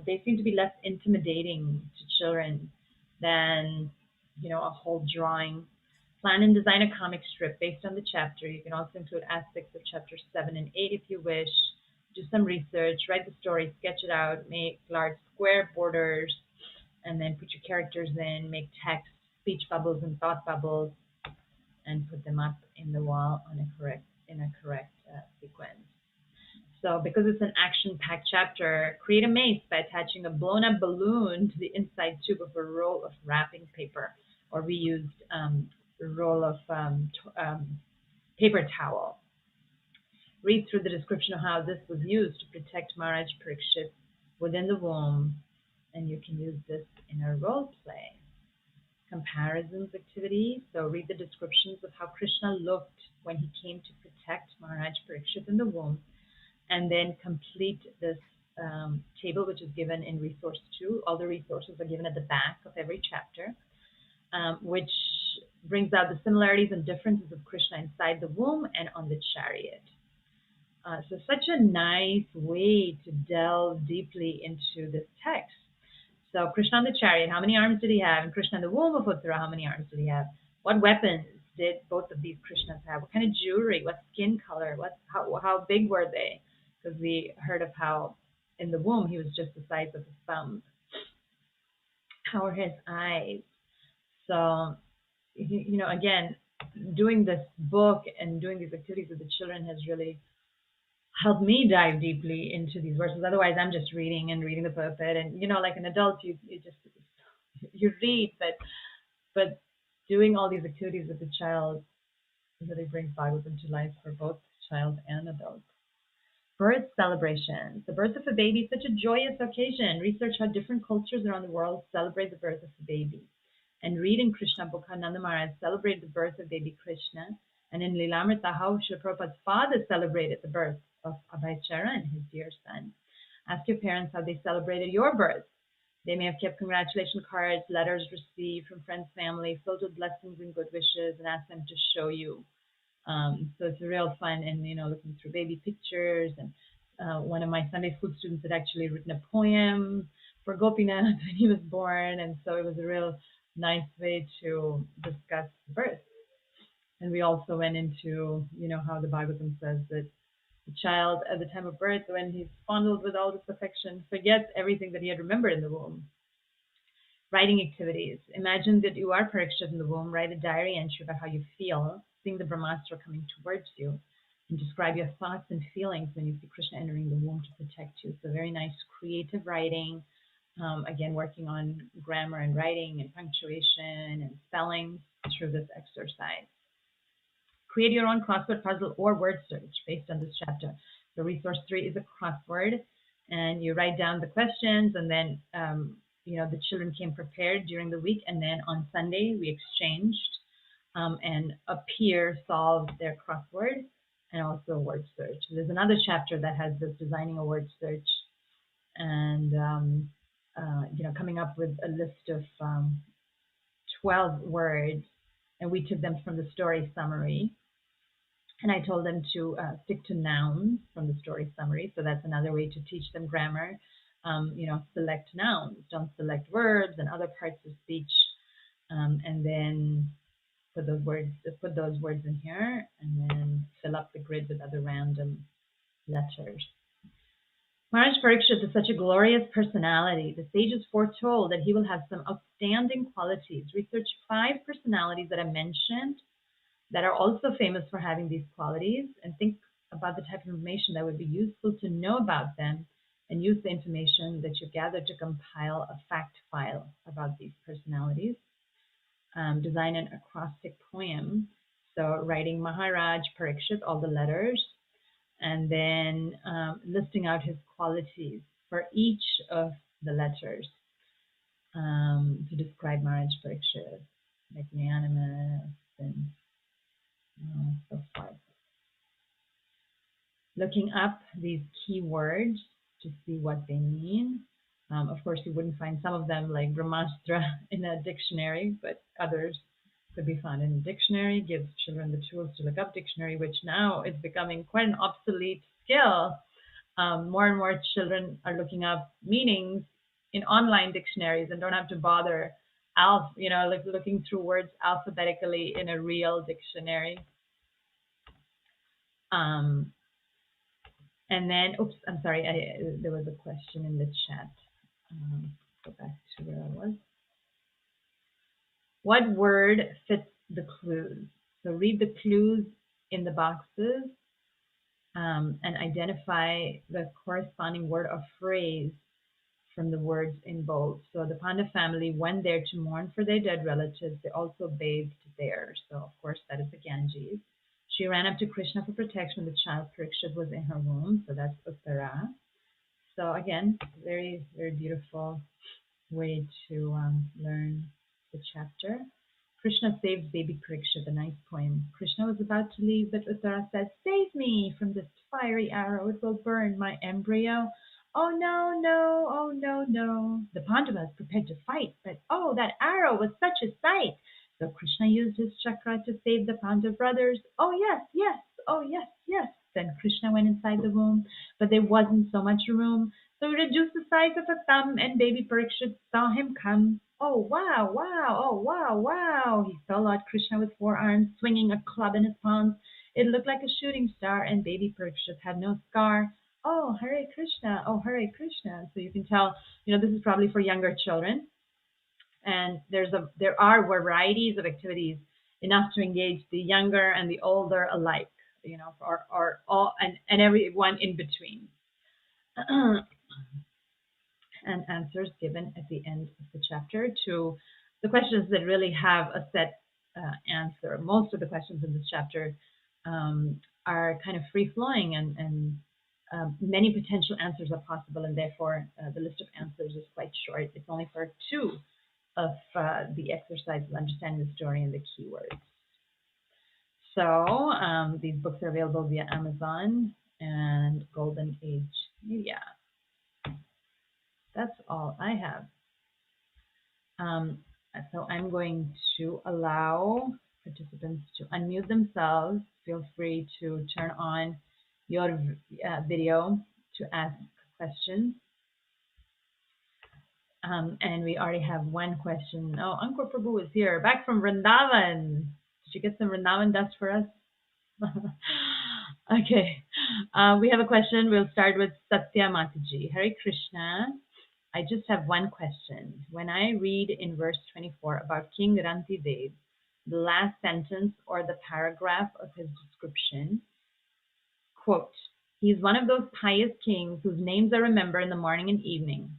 S1: They seem to be less intimidating to children than, a whole drawing. Plan and design a comic strip based on the chapter. You can also include aspects of chapters 7 and 8 if you wish. Do some research, write the story, sketch it out, make large square borders, and then put your characters in, make text, speech bubbles and thought bubbles, and put them up in the wall in a correct sequence. So because it's an action-packed chapter, create a mace by attaching a blown-up balloon to the inside tube of a roll of wrapping paper, or we used a roll of paper towel. Read through the description of how this was used to protect Maharaj Parikshit within the womb, and you can use this in a role play. Comparisons activity. So read the descriptions of how Krishna looked when he came to protect Maharaj Parikshit in the womb, and then complete this table, which is given in resource 2. All the resources are given at the back of every chapter, which brings out the similarities and differences of Krishna inside the womb and on the chariot. So such a nice way to delve deeply into this text. So Krishna on the chariot, how many arms did he have? And Krishna in the womb of Uttara, how many arms did he have? What weapons did both of these Krishnas have? What kind of jewelry? What skin color? How big were they? Because we heard of how in the womb he was just the size of his thumb. How are his eyes? So, again, doing this book and doing these activities with the children has really helped me dive deeply into these verses. Otherwise, I'm just reading the pulpit, and like an adult, you read, but doing all these activities with the child really brings Bhagavatam to life for both child and adult. Birth celebrations. The birth of a baby is such a joyous occasion. Research how different cultures around the world celebrate the birth of a baby. And read in Krishna book how Nanda Maharaj celebrated the birth of baby Krishna. And in Lilamrita how Srila Prabhupada's father celebrated the birth of Abhay Charan, his dear son. Ask your parents how they celebrated your birth. They may have kept congratulation cards, letters received from friends, family, filled with blessings and good wishes, and ask them to show you. So it's real fun, and looking through baby pictures. And one of my Sunday school students had actually written a poem for Gopinath when he was born, and so it was a real nice way to discuss birth. And we also went into how the Bhagavatam says that the child at the time of birth, when he's fondled with all this affection, forgets everything that he had remembered in the womb. Writing activities. Imagine that you are Parikshit in the womb. Write a diary entry about how you feel. Sing the Brahmastra coming towards you. And describe your thoughts and feelings when you see Krishna entering the womb to protect you. So very nice creative writing. Again, working on grammar and writing and punctuation and spelling through this exercise. Create your own crossword puzzle or word search based on this chapter. So resource 3 is a crossword, and you write down the questions, and then the children came prepared during the week, and then on Sunday we exchanged, and a peer solved their crossword and also a word search. There's another chapter that has this designing a word search, and coming up with a list of 12 words, and we took them from the story summary. And I told them to stick to nouns from the story summary. So that's another way to teach them grammar. Select nouns, don't select verbs and other parts of speech. And then put those words in here, and then fill up the grid with other random letters. Maharaj Parikshit is such a glorious personality. The sages foretold that he will have some outstanding qualities. Research 5 personalities that I mentioned that are also famous for having these qualities, and think about the type of information that would be useful to know about them, and use the information that you gathered to compile a fact file about these personalities. Design an acrostic poem, so writing Maharaj Parikshit, all the letters, and then listing out his qualities for each of the letters to describe Maharaj Parikshit, magnanimous and so forth. Looking up these keywords to see what they mean. Of course, you wouldn't find some of them like Brahmastra in a dictionary, but others could be found in a dictionary. Gives children the tools to look up dictionary, which now is becoming quite an obsolete skill. More and more children are looking up meanings in online dictionaries and don't have to bother like looking through words alphabetically in a real dictionary. And then, I'm sorry, there was a question in the chat. Go back to where I was. What word fits the clues? So read the clues in the boxes and identify the corresponding word or phrase from the words in bold. So the Pandava family went there to mourn for their dead relatives. They also bathed there. So of course that is the Ganges. She ran up to Krishna for protection when the child Parikshit was in her womb. So that's Uttara. So again, very, very beautiful way to learn the chapter. Krishna saved baby Parikshit, a nice poem. Krishna was about to leave, but Uttara said, "Save me from this fiery arrow. It will burn my embryo." "Oh no, no, oh no, no." The Pandavas prepared to fight, but oh, that arrow was such a sight. So Krishna used his chakra to save the Pandav brothers. "Oh yes, yes, oh yes, yes." Then Krishna went inside the womb, but there wasn't so much room. So he reduced the size of a thumb, and baby Parikshit saw him come. "Oh wow, wow, oh wow, wow." He saw Lord Krishna with 4 arms, swinging a club in his palms. It looked like a shooting star, and baby Parikshit had no scar. "Oh, Hare Krishna, oh Hare Krishna." So you can tell, this is probably for younger children. And there are varieties of activities enough to engage the younger and the older alike, or all and everyone in between. And answers given at the end of the chapter to the questions that really have a set answer. Most of the questions in this chapter are kind of free-flowing, and many potential answers are possible, and therefore the list of answers is quite short. It's only for 2 of the exercises, understanding the story and the keywords. So these books are available via Amazon and Golden Age Media. That's all I have. So I'm going to allow participants to unmute themselves. Feel free to turn on your video to ask questions. And we already have one question. Oh, Ankur Prabhu is here, back from Vrindavan. Did you get some Vrindavan dust for us? Okay. We have a question. We'll start with Satya Mataji. Hare Krishna. I just have one question. When I read in verse 24 about King Rantideva, the last sentence or the paragraph of his description, quote, he's one of those pious kings whose names I remember in the morning and evening,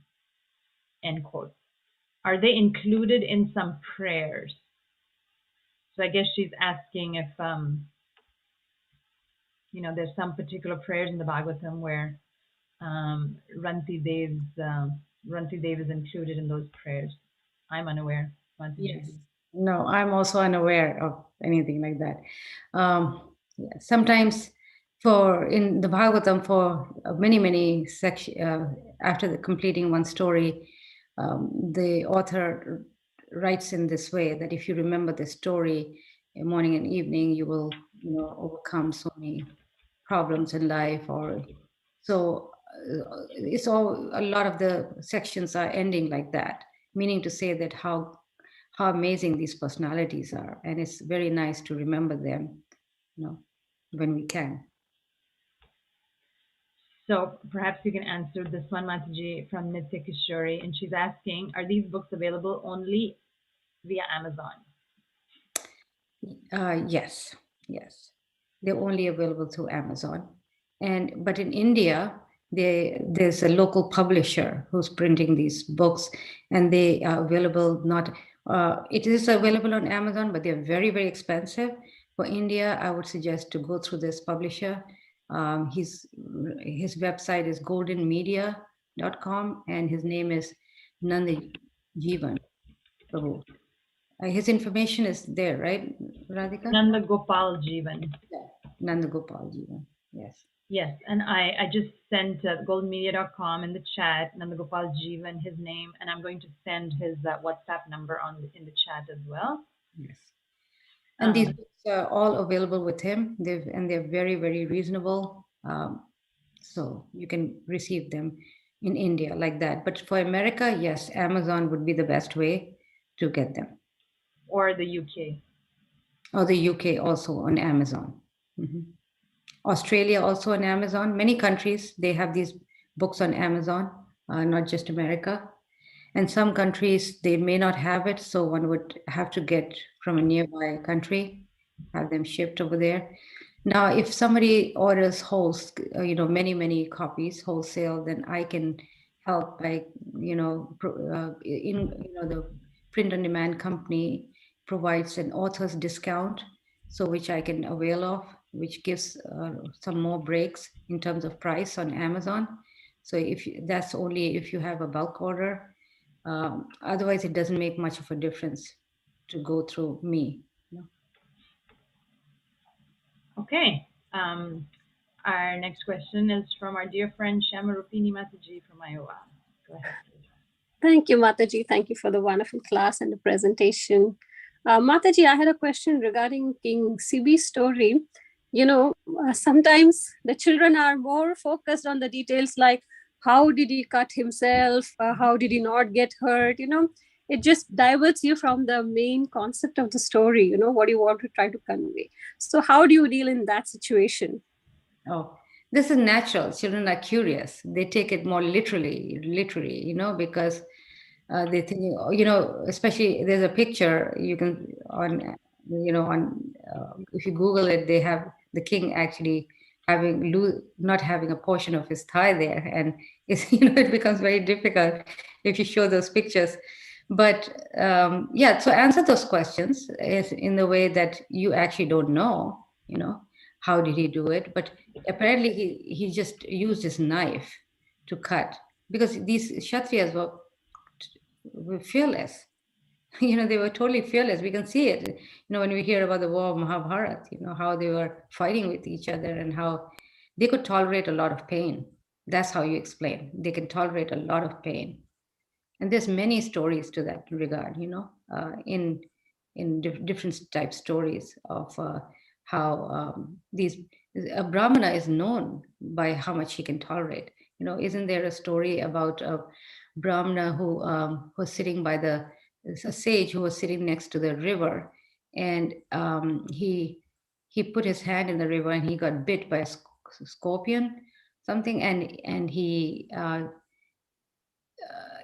S1: end quote. Are they included in some prayers? So I guess she's asking if, there's some particular prayers in the Bhagavatam where Rantideva is included in those prayers. I'm unaware.
S2: Yes. No, I'm also unaware of anything like that. Sometimes in the Bhagavatam, for many sections, after completing one story, the author writes in this way that if you remember the story morning and evening, you will overcome so many problems in life. Or so it's all, a lot of the sections are ending like that, meaning to say that how amazing these personalities are, and it's very nice to remember them, when we can.
S1: So perhaps you can answer this one, Mataji, from Nitya Kishori, and she's asking, are these books available only via Amazon?
S2: Yes, they're only available through Amazon, but in India there's a local publisher who's printing these books, and they are available it is available on Amazon, but they're very, very expensive. For India, I would suggest to go through this publisher. His website is goldenmedia.com, and his name is Nandajivan Prabhu. His information is there, right, Radhika?
S1: Nanda Gopal Jivan.
S2: Yeah. Nanda Gopal Jivan, yes.
S1: Yes, and I just sent goldenmedia.com in the chat, Nanda Gopal Jivan, his name, and I'm going to send his WhatsApp number in the chat as well.
S2: Yes. And these books are all available with him, they're very, very reasonable. So you can receive them in India like that. But for America, yes, Amazon would be the best way to get them.
S1: Or the UK.
S2: Or the UK also on Amazon. Mm-hmm. Australia also on Amazon. Many countries, they have these books on Amazon, not just America. And some countries, they may not have it, so one would have to get from a nearby country, have them shipped over there. Now, if somebody orders many copies wholesale, then I can help by, the print on demand company provides an author's discount, so which I can avail of, which gives some more breaks in terms of price on Amazon. So that's only if you have a bulk order. Otherwise, it doesn't make much of a difference to go through me.
S1: Okay. Our next question is from our dear friend Shamarupini Mataji from Iowa. Go ahead, please.
S3: Thank you, Mataji. Thank you for the wonderful class and the presentation. Mataji, I had a question regarding King Sibi's story. Sometimes the children are more focused on the details, like how did he cut himself? How did he not get hurt? It just diverts you from the main concept of the story, what you want to try to convey. So how do you deal in that situation?
S2: Oh, this is natural. Children are curious. They take it more literally, because they think, especially there's a picture you can if you Google it, they have the king actually not having a portion of his thigh there, and it becomes very difficult if you show those pictures. But yeah, so answer those questions is in the way that you actually don't know, how did he do it? But apparently he just used his knife to cut, because these Kshatriyas were fearless. They were totally fearless. We can see it, when we hear about the war of Mahabharata, how they were fighting with each other and how they could tolerate a lot of pain. That's how you explain. They can tolerate a lot of pain. And there's many stories to that regard, in different type stories of how a Brahmana is known by how much he can tolerate. Isn't there a story about a Brahmana who was sitting by a sage who was sitting next to the river, and he put his hand in the river and he got bit by a scorpion, something, and he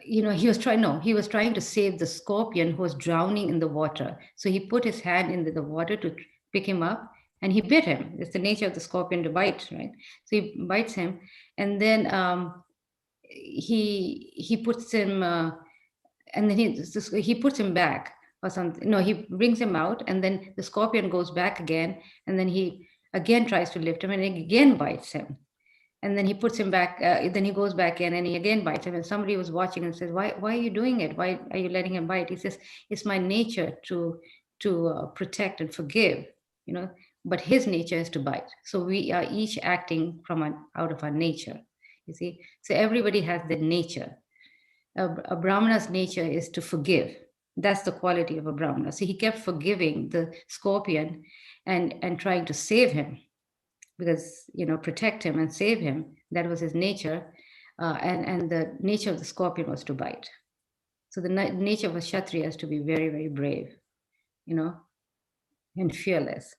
S2: he was trying to save the scorpion who was drowning in the water. So he put his hand into the water to pick him up, and he bit him. It's the nature of the scorpion to bite, right? So he bites him, and then he puts him, and then he puts him back or something. No, he brings him out, and then the scorpion goes back again, and then he again tries to lift him, and he again bites him. And then he puts him back, then he goes back in and he again bites him. And somebody was watching and says, why are you doing it? Why are you letting him bite? He says, it's my nature to protect and forgive, but his nature is to bite. So we are each acting out of our nature, you see. So everybody has their nature. A Brahmana's nature is to forgive. That's the quality of a Brahmana. So he kept forgiving the scorpion and trying to save him, because protect him and save him. That was his nature, and the nature of the scorpion was to bite. So the nature of a Kshatriya is to be very, very brave, and fearless.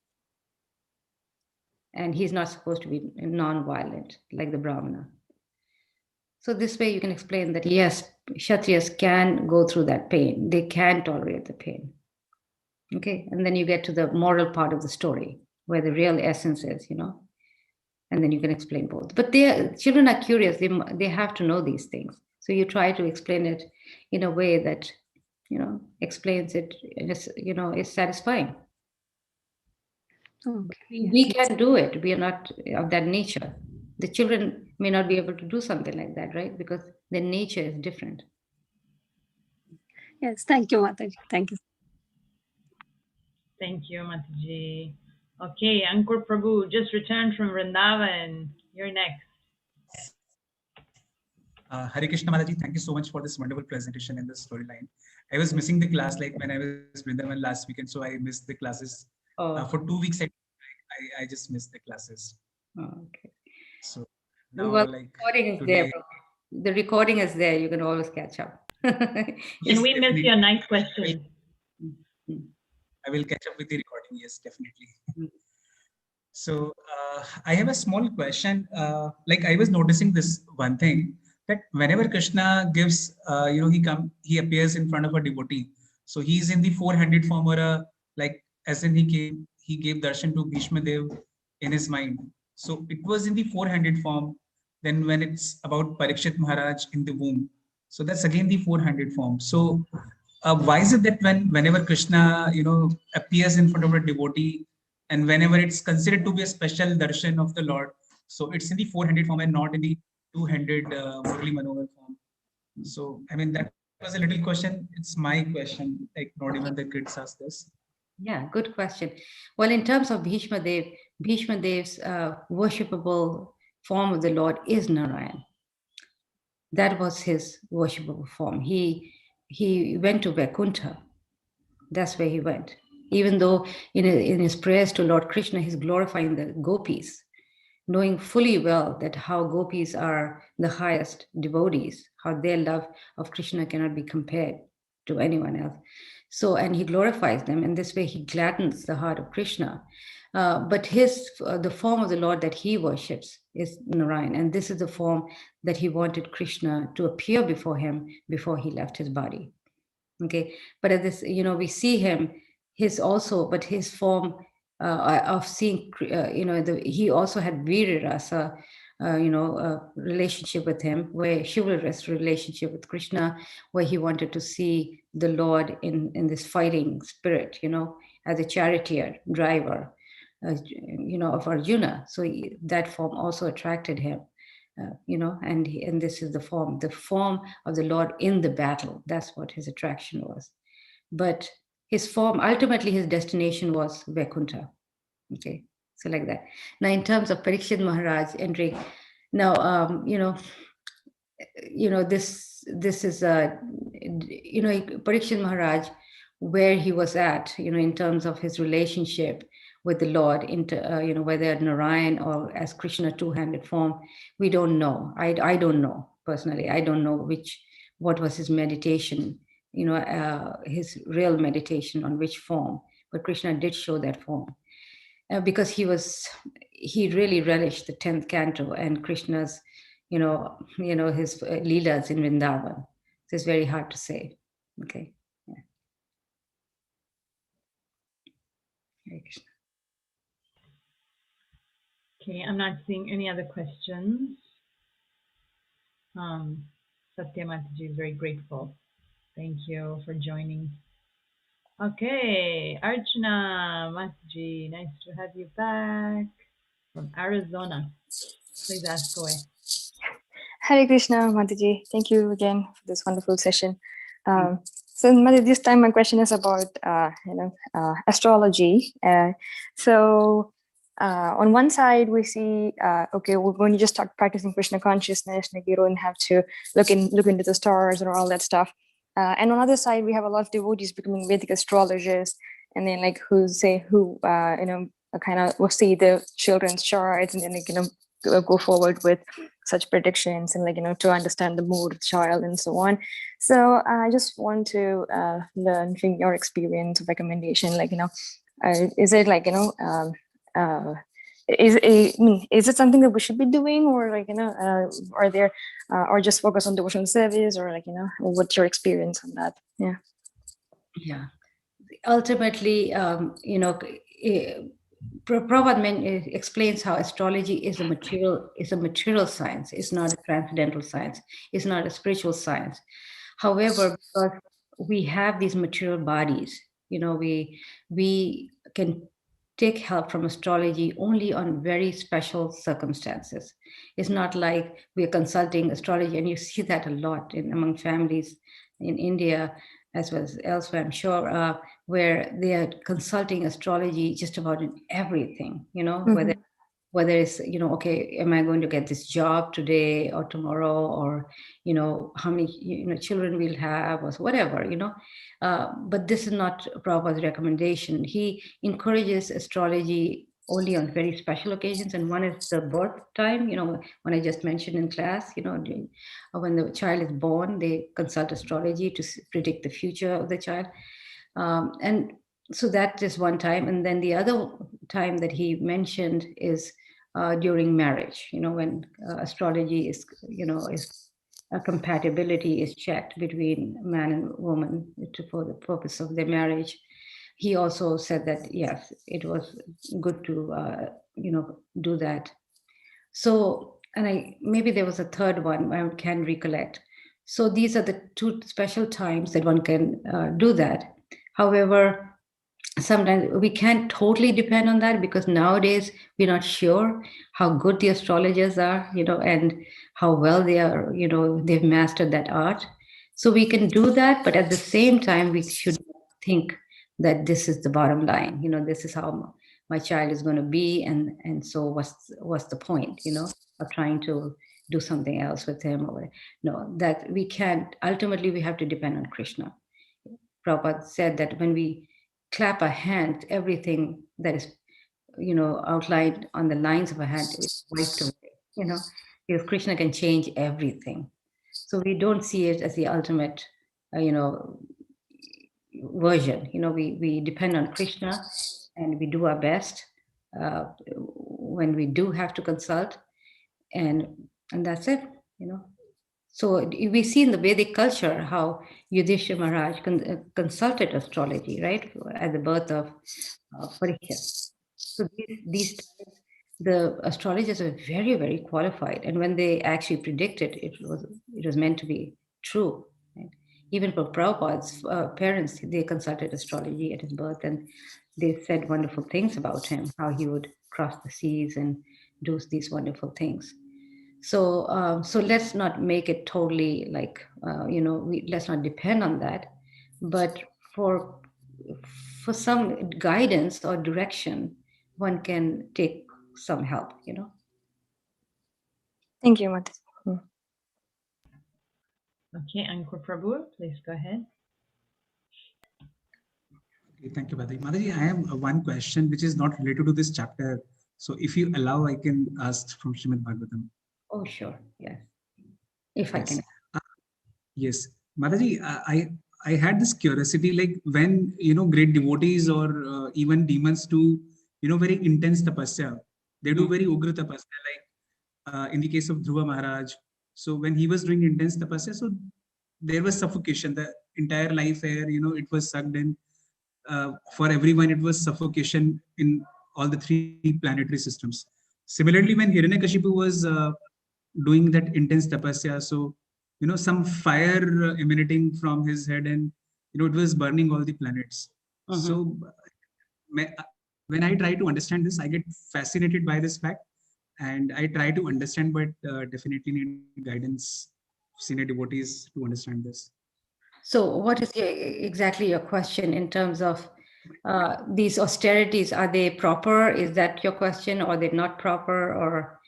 S2: And he's not supposed to be non-violent like the Brahmana. So this way you can explain that yes, Kshatriyas can go through that pain. They can tolerate the pain. Okay, and then you get to the moral part of the story where the real essence is, and then you can explain both. But children are curious. They have to know these things. So you try to explain it in a way that, explains it, and is satisfying.
S3: Okay.
S2: We can do it. We are not of that nature. The children may not be able to do something like that, right? Because their nature is different.
S3: Yes, thank you, Mataji. Thank you.
S1: Thank you, Mataji. Okay, Ankur Prabhu just returned from Vrindavan. You're next.
S4: Hare Krishna Mataji, thank you so much for this wonderful presentation and the storyline. I was missing the class like when I was Vrindavan last weekend, so I missed the classes. For 2 weeks. I just missed the classes.
S2: Oh, okay.
S4: So now,
S2: the recording is
S4: today,
S2: there. The recording is there. You can always catch up.
S1: Yes, we missed your nice question.
S4: I will catch up with the recording. Yes, definitely. So I have a small question. Like I was noticing this one thing, that whenever Krishna gives, he appears in front of a devotee. So he's in the four-handed form, or as in he gave darshan to Bhishma Dev in his mind. So it was in the four-handed form. Then when it's about Parikshit Maharaj in the womb, so that's again the four-handed form. So why is it that whenever Krishna, appears in front of a devotee, and whenever it's considered to be a special darshan of the Lord, so it's in the four-handed form and not in the two-handed Murli Manohar form? So, I mean, that was a little question. It's my question, like not even the kids ask this.
S2: Yeah, good question. Well, in terms of Bhishma Dev's worshipable form of the Lord is Narayan. That was his worshipable form. He went to Vaikuntha. That's where he went. Even though in his prayers to Lord Krishna, he's glorifying the gopis, knowing fully well that how gopis are the highest devotees, how their love of Krishna cannot be compared to anyone else. So, and he glorifies them, and this way he gladdens the heart of Krishna. But the form of the Lord that he worships is Narayan, and this is the form that he wanted Krishna to appear before him before he left his body. Okay, but at this, we see him. His form of seeing, he also had Virya Rasa relationship with him, where chivalrous relationship with Krishna, where he wanted to see the Lord in this fighting spirit, as a charioteer driver, of Arjuna. So that form also attracted him, and this is the form of the Lord in the battle. That's what his attraction was. But his form, ultimately his destination was Vaikuntha. Okay, so like that. Now, in terms of Parikshit Maharaj entering, now, this is Parikshit Maharaj, where he was at, in terms of his relationship with the Lord, whether Narayan or as Krishna two-handed form, we don't know. I don't know personally. I don't know what was his meditation, his real meditation on which form. But Krishna did show that form, because he really relished the 10th canto and Krishna's, his leelas in Vrindavan. So it's very hard to say. Okay. Yeah. Hare Krishna.
S1: Okay, I'm not seeing any other questions. Satya Mataji is very grateful. Thank you for joining. Okay, Archana Mataji, nice to have you back from Arizona. Please ask away.
S5: Hare Krishna, Mataji. Thank you again for this wonderful session. So Mataji, this time my question is about astrology. So on one side we see, when you just start practicing Krishna consciousness, like you don't have to look into the stars or all that stuff. And on the other side, we have a lot of devotees becoming Vedic astrologers, and then who kind of will see the children's charts, and then go forward with such predictions and to understand the mood of the child and so on. So I just want to learn from your experience of recommendation, is it is it something that we should be doing, or are there or just focus on devotional service, or what's your experience on that?
S2: Yeah, ultimately, Prabhupada explains how astrology is a material science. It's not a transcendental science. It's not a spiritual science. However, because we have these material bodies, we can take help from astrology only on very special circumstances. It's not like we are consulting astrology, and you see that a lot among families in India as well as elsewhere, I'm sure, where they are consulting astrology just about in everything, whether it's, okay, am I going to get this job today or tomorrow, or, how many, children we'll have, or whatever, but this is not Prabhupada's recommendation. He encourages astrology only on very special occasions, and one is the birth time, when I just mentioned in class, when the child is born, they consult astrology to predict the future of the child. And so that is one time. And then the other time that he mentioned is during marriage, when astrology is, a compatibility is checked between man and woman for the purpose of their marriage. He also said that, yes, it was good to, do that. So, and maybe there was a third one I can recollect. So these are the two special times that one can do that. However, sometimes we can't totally depend on that, because nowadays we're not sure how good the astrologers are, and how well they are, they've mastered that art. So we can do that, but at the same time, we should think that this is the bottom line. This is how my child is going to be, and so what's the point, of trying to do something else with him, or no, that we can't. Ultimately, we have to depend on Krishna. Prabhupada said that when we clap a hand, everything that is, outlined on the lines of a hand is wiped away, because Krishna can change everything. So we don't see it as the ultimate, version. We depend on Krishna, and we do our best when we do have to consult, and that's it, So we see in the Vedic culture how Yudhisthira Maharaj consulted astrology, right, at the birth of Parikshit. So these times the astrologers were very, very qualified. And when they actually predicted, it was meant to be true. Right? Even for Prabhupada's parents, they consulted astrology at his birth, and they said wonderful things about him, how he would cross the seas and do these wonderful things. So, so let's not make it totally like, let's not depend on that. But for some guidance or direction, one can take some help,
S5: Thank you, Mataji.
S1: Okay, Ankur Prabhu, please go ahead.
S4: Okay, thank you, Mataji. Mataji, I have one question which is not related to this chapter. So if you allow, I can ask from Srimad Bhagavatam.
S2: Oh, sure. Yes. If I
S4: Yes.
S2: can.
S4: Yes. Mataji, I had this curiosity, like when, great devotees or even demons do, very intense tapasya, they do very ugra tapasya, like in the case of Dhruva Maharaj. So when he was doing intense tapasya, so there was suffocation, the entire life air, it was sucked in. For everyone, it was suffocation in all the three planetary systems. Similarly, when Hiranyakashipu was doing that intense tapasya, so some fire emanating from his head, and it was burning all the planets. So when I try to understand this, I get fascinated by this fact, and I try to understand, but definitely need guidance, senior devotees, to understand this.
S2: So what is exactly your question in terms of these austerities? Are they proper? Is that your question? Or are they not proper? Or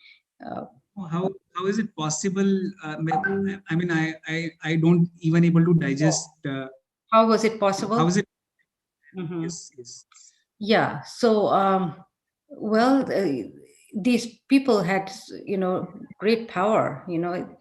S4: how is it possible? I mean, I don't even able to digest.
S2: How was it possible?
S4: How is it?
S2: Yes.
S4: Yes.
S2: Yeah. So, well, these people had, great power. When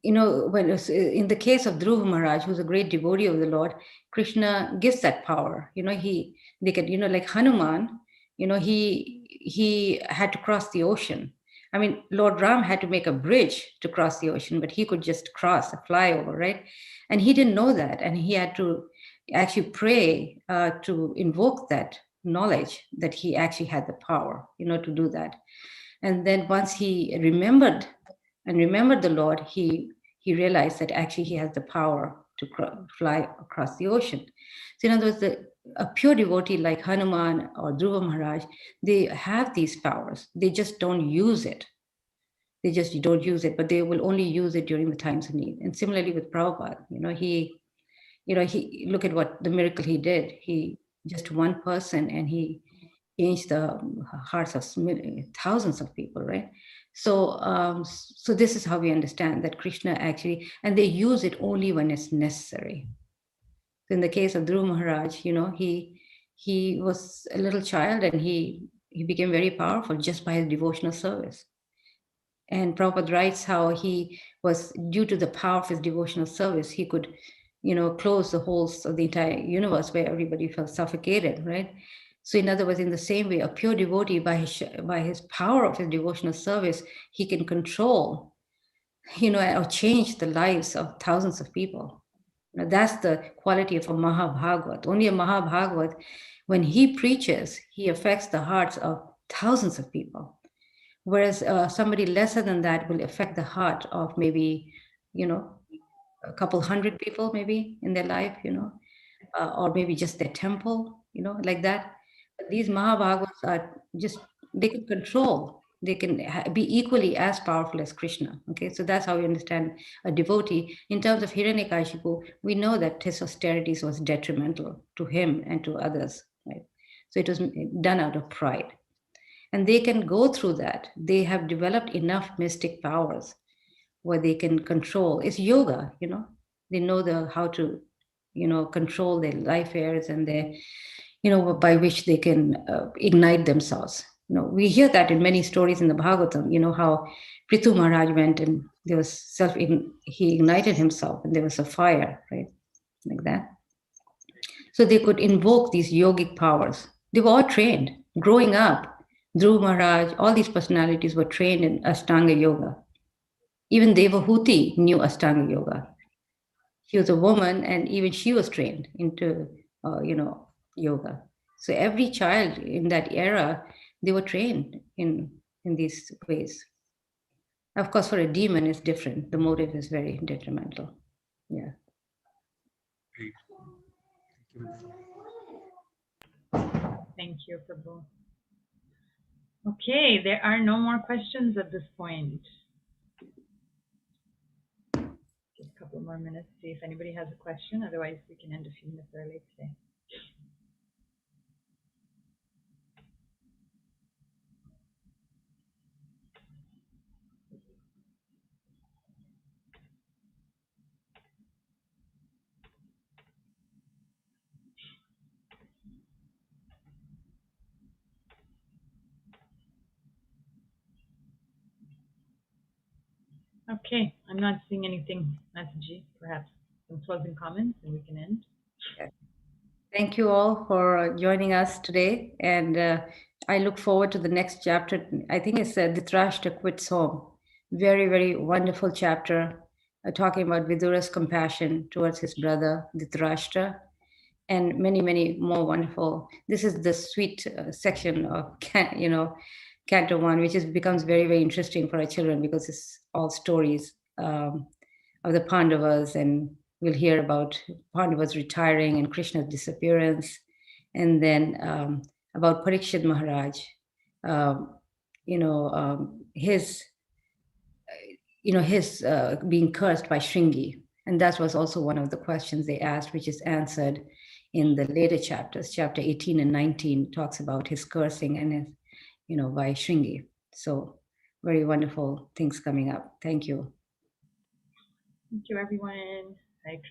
S2: in the case of Dhruva Maharaj, who's a great devotee of the Lord, Krishna gives that power. They could, like Hanuman. He had to cross the ocean. I mean, Lord Ram had to make a bridge to cross the ocean, but he could just cross, fly over, right? And he didn't know that, and he had to actually pray to invoke that knowledge that he actually had the power, to do that. And then once he remembered the Lord, he realized that actually he has the power to fly across the ocean. So in other words, a pure devotee like Hanuman or Dhruva Maharaj, they have these powers. They just don't use it. They just don't use it, but they will only use it during the times of need. And similarly with Prabhupada, he look at what the miracle he did. He just one person, and he changed the hearts of thousands of people, right? So, so this is how we understand that Krishna actually, and they use it only when it's necessary. In the case of Dhruva Maharaj, he was a little child, and he became very powerful just by his devotional service. And Prabhupada writes how he was, due to the power of his devotional service, he could, close the holes of the entire universe where everybody felt suffocated, right? So in other words, in the same way, a pure devotee, by his power of his devotional service, he can control, or change the lives of thousands of people. That's the quality of a Mahabhagavat. Only a Mahabhagavat, when he preaches, he affects the hearts of thousands of people. Whereas somebody lesser than that will affect the heart of maybe, a couple hundred people maybe in their life, or maybe just their temple, like that. But these Mahabhagavats are just, they can control, they can be equally as powerful as Krishna. Okay, so that's how we understand a devotee. In terms of Hiranyakashipu, we know that his austerities was detrimental to him and to others, right? So it was done out of pride. And they can go through that. They have developed enough mystic powers where they can control. It's yoga, They know how to, control their life airs and their, by which they can ignite themselves. We hear that in many stories in the Bhagavatam. How Prithu Maharaj went and there was he ignited himself and there was a fire, right, like that. So they could invoke these yogic powers. They were all trained growing up. Dhruva Maharaj, all these personalities were trained in Ashtanga Yoga. Even Devahuti knew Ashtanga Yoga. She was a woman, and even she was trained into, yoga. So every child in that era, they were trained in these ways. Of course, for a demon, it's different. The motive is very detrimental. Yeah.
S4: Great.
S1: Thank you, Prabhu. Okay, there are no more questions at this point. Just a couple more minutes, see if anybody has a question. Otherwise, we can end a few minutes early today. Okay, I'm not seeing anything, Mataji. Perhaps some closing comments and we can end.
S2: Thank you all for joining us today. And I look forward to the next chapter. I think it's Dhritarashtra Quits Home. Very, very wonderful chapter talking about Vidura's compassion towards his brother Dhritarashtra, and many, many more wonderful. This is the sweet section of, Canto 1, which becomes very, very interesting for our children because it's all stories of the Pandavas, and we'll hear about Pandavas retiring and Krishna's disappearance, and then about Parikshit Maharaj, his being cursed by Shringi. And that was also one of the questions they asked, which is answered in the later chapters. Chapter 18 and 19 talks about his cursing and his, by Shringi. So very wonderful things coming up. Thank you.
S1: Thank you, everyone. Hare Krishna.